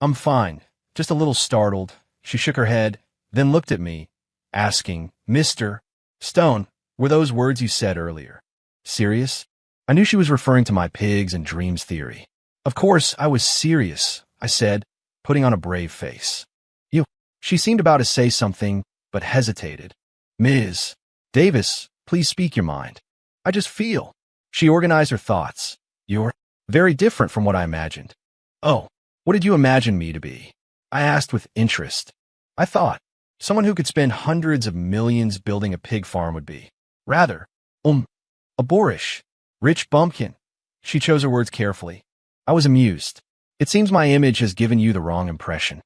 "I'm fine, just a little startled." She shook her head, then looked at me, asking, "Mr. Stone, were those words you said earlier serious?" I knew she was referring to my pigs and dreams theory. "Of course, I was serious," I said, putting on a brave face. "You." She seemed about to say something, but hesitated. "Ms. Davis, please speak your mind." "I just feel." She organized her thoughts. You're very different from what I imagined. Oh, what did you imagine me to be? I asked with interest. I thought someone who could spend hundreds of millions building a pig farm would be. Rather, a boorish, rich bumpkin. She chose her words carefully. I was amused. It seems my image has given you the wrong impression.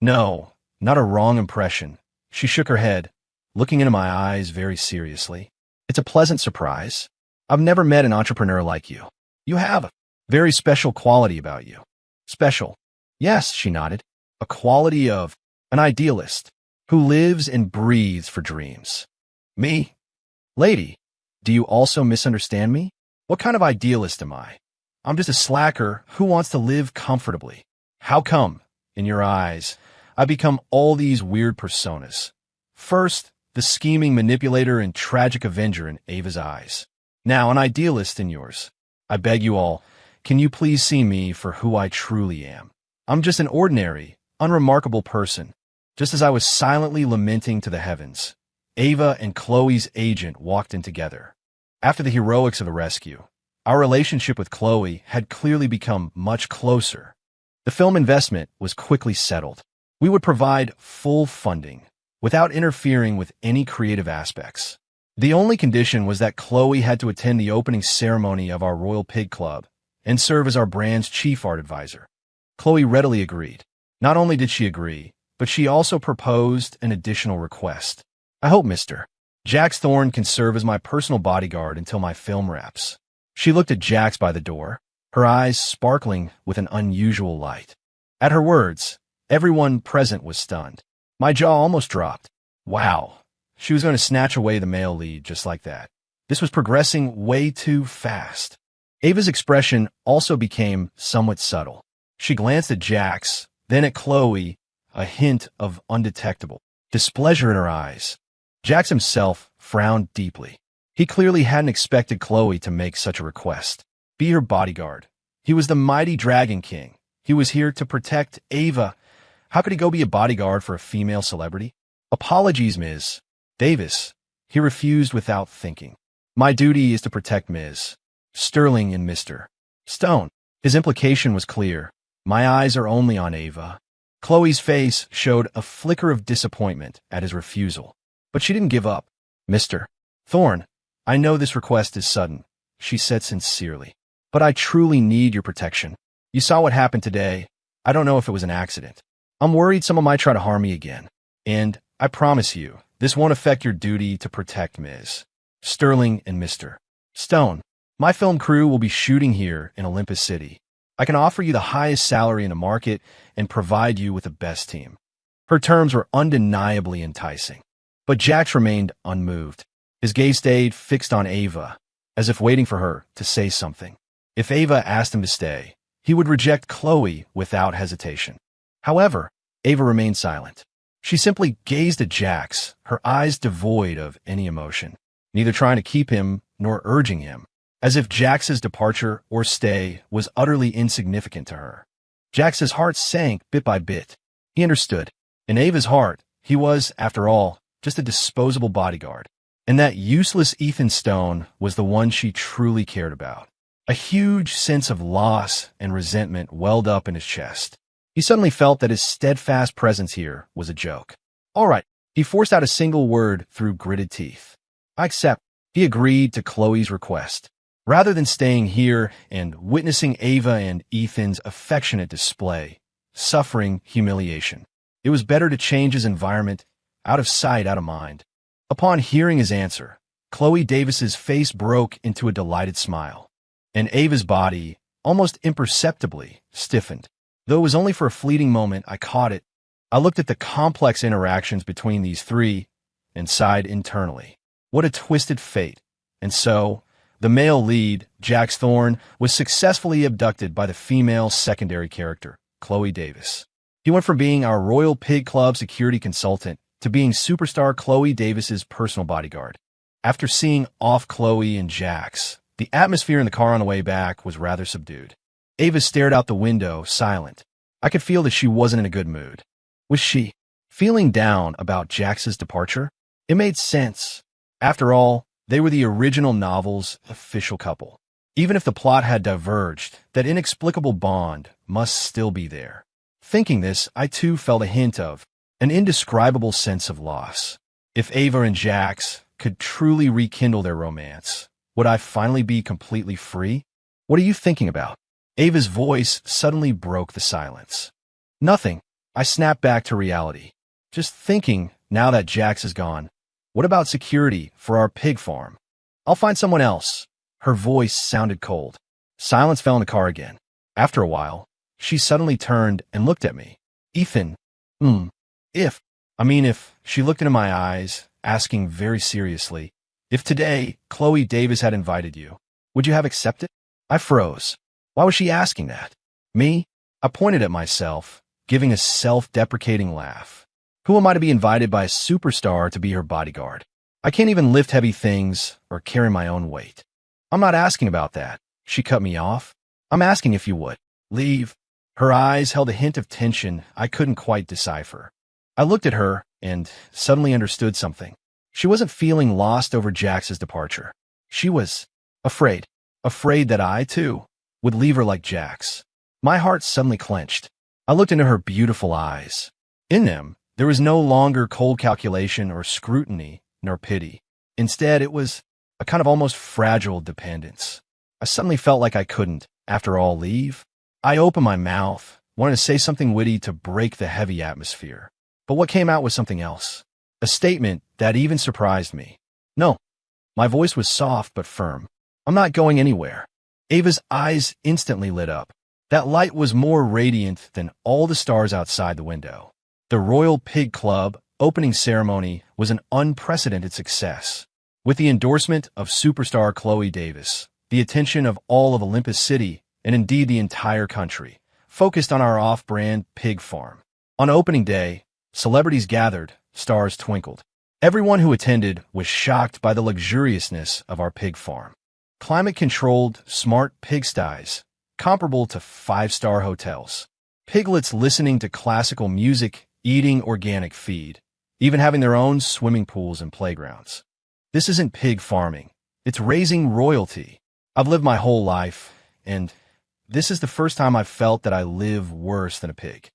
No, not a wrong impression. She shook her head, looking into my eyes very seriously. It's a pleasant surprise. I've never met an entrepreneur like you. You have a very special quality about you. Special? Yes, she nodded. A quality of an idealist who lives and breathes for dreams. Me? Lady, do you also misunderstand me? What kind of idealist am I? I'm just a slacker who wants to live comfortably. How come, in your eyes, I become all these weird personas? First, the scheming manipulator and tragic avenger in Ava's eyes. Now, an idealist in yours. I beg you all, can you please see me for who I truly am? I'm just an ordinary, unremarkable person. Just as I was silently lamenting to the heavens, Ava and Chloe's agent walked in together. After the heroics of the rescue, our relationship with Chloe had clearly become much closer. The film investment was quickly settled. We would provide full funding, without interfering with any creative aspects. The only condition was that Chloe had to attend the opening ceremony of our Royal Pig Club and serve as our brand's chief art advisor. Chloe readily agreed. Not only did she agree, but she also proposed an additional request. I hope Mr. Jax Thorne can serve as my personal bodyguard until my film wraps. She looked at Jax by the door, her eyes sparkling with an unusual light. At her words, everyone present was stunned. My jaw almost dropped. Wow. She was going to snatch away the male lead just like that. This was progressing way too fast. Ava's expression also became somewhat subtle. She glanced at Jax, then at Chloe, a hint of undetectable displeasure in her eyes. Jax himself frowned deeply. He clearly hadn't expected Chloe to make such a request. Be her bodyguard. He was the mighty Dragon King. He was here to protect Ava. How could he go be a bodyguard for a female celebrity? Apologies, Ms. Davis. He refused without thinking. My duty is to protect Ms. Sterling and Mr. Stone. His implication was clear. My eyes are only on Ava. Chloe's face showed a flicker of disappointment at his refusal, but she didn't give up. Mr. Thorne, I know this request is sudden, she said sincerely, but I truly need your protection. You saw what happened today. I don't know if it was an accident. I'm worried someone might try to harm me again. And I promise you, this won't affect your duty to protect Ms. Sterling and Mr. Stone. My film crew will be shooting here in Olympus City. I can offer you the highest salary in the market and provide you with the best team. Her terms were undeniably enticing. But Jax remained unmoved. His gaze stayed fixed on Ava, as if waiting for her to say something. If Ava asked him to stay, he would reject Chloe without hesitation. However, Ava remained silent. She simply gazed at Jax, her eyes devoid of any emotion, neither trying to keep him nor urging him, as if Jax's departure or stay was utterly insignificant to her. Jax's heart sank bit by bit. He understood. In Ava's heart, he was, after all, just a disposable bodyguard. And that useless Ethan Stone was the one she truly cared about. A huge sense of loss and resentment welled up in his chest. He suddenly felt that his steadfast presence here was a joke. All right, he forced out a single word through gritted teeth. I accept. He agreed to Chloe's request. Rather than staying here and witnessing Ava and Ethan's affectionate display, suffering humiliation, it was better to change his environment, out of sight, out of mind. Upon hearing his answer, Chloe Davis's face broke into a delighted smile, and Ava's body, almost imperceptibly, stiffened. Though it was only for a fleeting moment, I caught it. I looked at the complex interactions between these three and sighed internally. What a twisted fate. And so, the male lead, Jax Thorne, was successfully abducted by the female secondary character, Chloe Davis. He went from being our Royal Pig Club security consultant to being superstar Chloe Davis's personal bodyguard. After seeing off Chloe and Jax, the atmosphere in the car on the way back was rather subdued. Ava stared out the window, silent. I could feel that she wasn't in a good mood. Was she feeling down about Jax's departure? It made sense. After all, they were the original novel's official couple. Even if the plot had diverged, that inexplicable bond must still be there. Thinking this, I too felt a hint of an indescribable sense of loss. If Ava and Jax could truly rekindle their romance, would I finally be completely free? What are you thinking about? Ava's voice suddenly broke the silence. Nothing. I snapped back to reality. Just thinking, now that Jax is gone, what about security for our pig farm? I'll find someone else. Her voice sounded cold. Silence fell in the car again. After a while, she suddenly turned and looked at me. Ethan, if she looked into my eyes, asking very seriously, if today Chloe Davis had invited you, would you have accepted? I froze. Why was she asking that? Me? I pointed at myself, giving a self-deprecating laugh. Who am I to be invited by a superstar to be her bodyguard? I can't even lift heavy things or carry my own weight. I'm not asking about that. She cut me off. I'm asking if you would leave. Her eyes held a hint of tension I couldn't quite decipher. I looked at her and suddenly understood something. She wasn't feeling lost over Jax's departure. She was afraid that I, too, would leave her like Jax. My heart suddenly clenched. I looked into her beautiful eyes. In them, there was no longer cold calculation or scrutiny nor pity. Instead, it was a kind of almost fragile dependence. I suddenly felt like I couldn't, after all, leave. I opened my mouth, wanted to say something witty to break the heavy atmosphere. But what came out was something else. A statement that even surprised me. No. My voice was soft but firm. I'm not going anywhere. Ava's eyes instantly lit up. That light was more radiant than all the stars outside the window. The Royal Pig Club opening ceremony was an unprecedented success. With the endorsement of superstar Chloe Davis, the attention of all of Olympus City, and indeed the entire country, focused on our off-brand pig farm. On opening day, celebrities gathered, stars twinkled. Everyone who attended was shocked by the luxuriousness of our pig farm. Climate-controlled, smart pigsties, comparable to five-star hotels. Piglets listening to classical music, eating organic feed, even having their own swimming pools and playgrounds. This isn't pig farming. It's raising royalty. I've lived my whole life, and this is the first time I've felt that I live worse than a pig.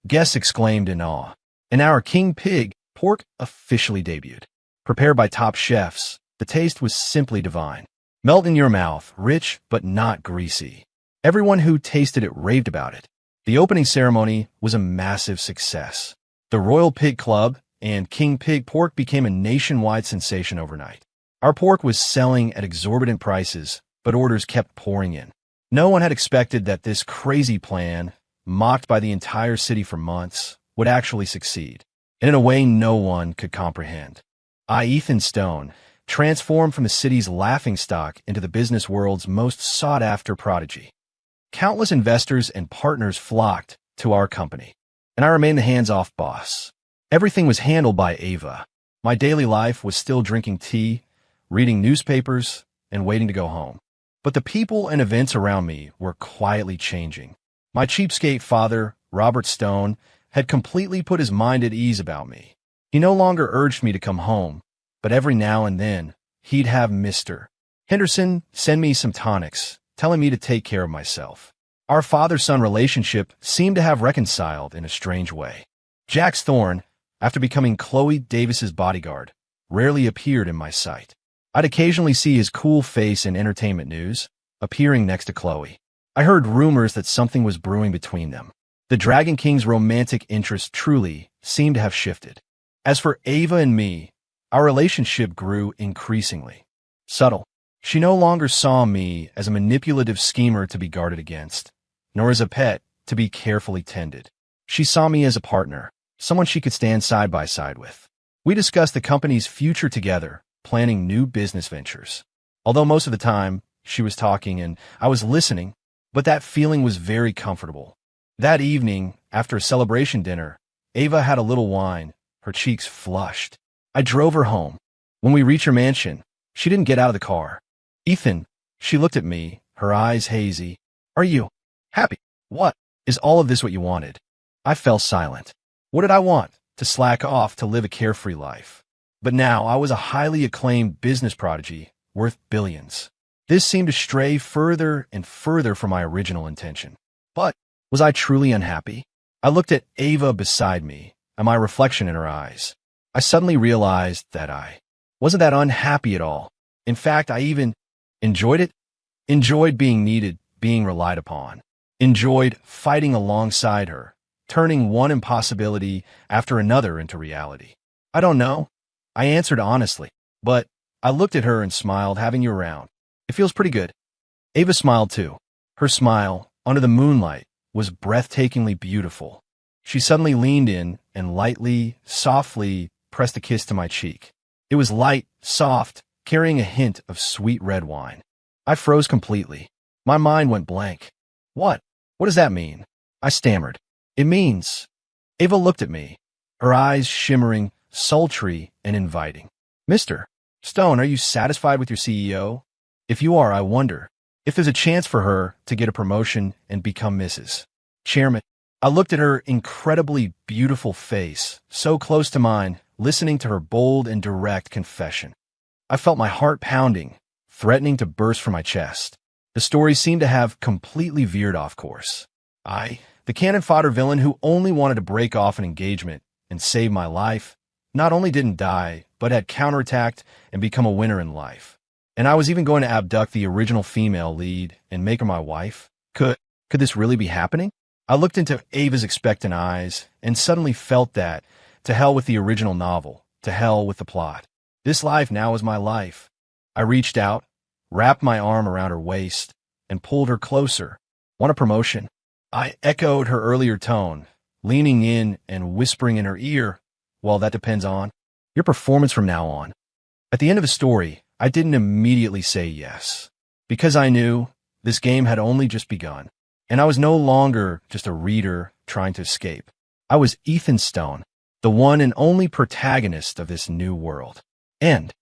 Guests exclaimed in awe. And our king pig pork officially debuted. Prepared by top chefs, the taste was simply divine. Melt in your mouth, rich but not greasy. Everyone who tasted it raved about it. The opening ceremony was a massive success. The Royal Pig Club and King Pig pork became a nationwide sensation overnight. Our pork was selling at exorbitant prices, but orders kept pouring in. No one had expected that this crazy plan, mocked by the entire city for months, would actually succeed, and in a way no one could comprehend. I, Ethan Stone, transformed from the city's laughingstock into the business world's most sought-after prodigy. Countless investors and partners flocked to our company, and I remained the hands-off boss. Everything was handled by Ava. My daily life was still drinking tea, reading newspapers, and waiting to go home. But the people and events around me were quietly changing. My cheapskate father, Robert Stone, had completely put his mind at ease about me. He no longer urged me to come home, but every now and then, he'd have Mr. Henderson send me some tonics, telling me to take care of myself. Our father-son relationship seemed to have reconciled in a strange way. Jax Thorne, after becoming Chloe Davis's bodyguard, rarely appeared in my sight. I'd occasionally see his cool face in entertainment news, appearing next to Chloe. I heard rumors that something was brewing between them. The Dragon King's romantic interest truly seemed to have shifted. As for Ava and me, our relationship grew increasingly subtle. She no longer saw me as a manipulative schemer to be guarded against, nor as a pet to be carefully tended. She saw me as a partner, someone she could stand side by side with. We discussed the company's future together, planning new business ventures. Although most of the time, she was talking and I was listening, but that feeling was very comfortable. That evening, after a celebration dinner, Ava had a little wine, her cheeks flushed. I drove her home. When we reached her mansion, she didn't get out of the car. Ethan, she looked at me, her eyes hazy. Are you happy? What? Is all of this what you wanted? I fell silent. What did I want? To slack off, to live a carefree life. But now I was a highly acclaimed business prodigy, worth billions. This seemed to stray further and further from my original intention. But was I truly unhappy? I looked at Ava beside me and my reflection in her eyes. I suddenly realized that I wasn't that unhappy at all. In fact, I even enjoyed it. Enjoyed being needed, being relied upon. Enjoyed fighting alongside her, turning one impossibility after another into reality. I don't know. I answered honestly, but I looked at her and smiled, having you around. It feels pretty good. Ava smiled too. Her smile, under the moonlight, was breathtakingly beautiful. She suddenly leaned in and lightly, softly pressed a kiss to my cheek. It was light, soft, carrying a hint of sweet red wine. I froze completely. My mind went blank. What? What does that mean? I stammered. It means... Ava looked at me, her eyes shimmering, sultry, and inviting. Mr. Stone, are you satisfied with your CEO? If you are, I wonder if there's a chance for her to get a promotion and become Mrs. Chairman. I looked at her incredibly beautiful face, so close to mine, listening to her bold and direct confession. I felt my heart pounding, threatening to burst from my chest. The story seemed to have completely veered off course. I, the cannon fodder villain who only wanted to break off an engagement and save my life, not only didn't die, but had counterattacked and become a winner in life. And I was even going to abduct the original female lead and make her my wife? Could this really be happening? I looked into Ava's expectant eyes and suddenly felt that, to hell with the original novel, to hell with the plot. This life now is my life. I reached out, wrapped my arm around her waist, and pulled her closer. Want a promotion? I echoed her earlier tone, leaning in and whispering in her ear, well, that depends on your performance from now on. At the end of the story, I didn't immediately say yes, because I knew this game had only just begun, and I was no longer just a reader trying to escape. I was Ethan Stone, the one and only protagonist of this new world. End.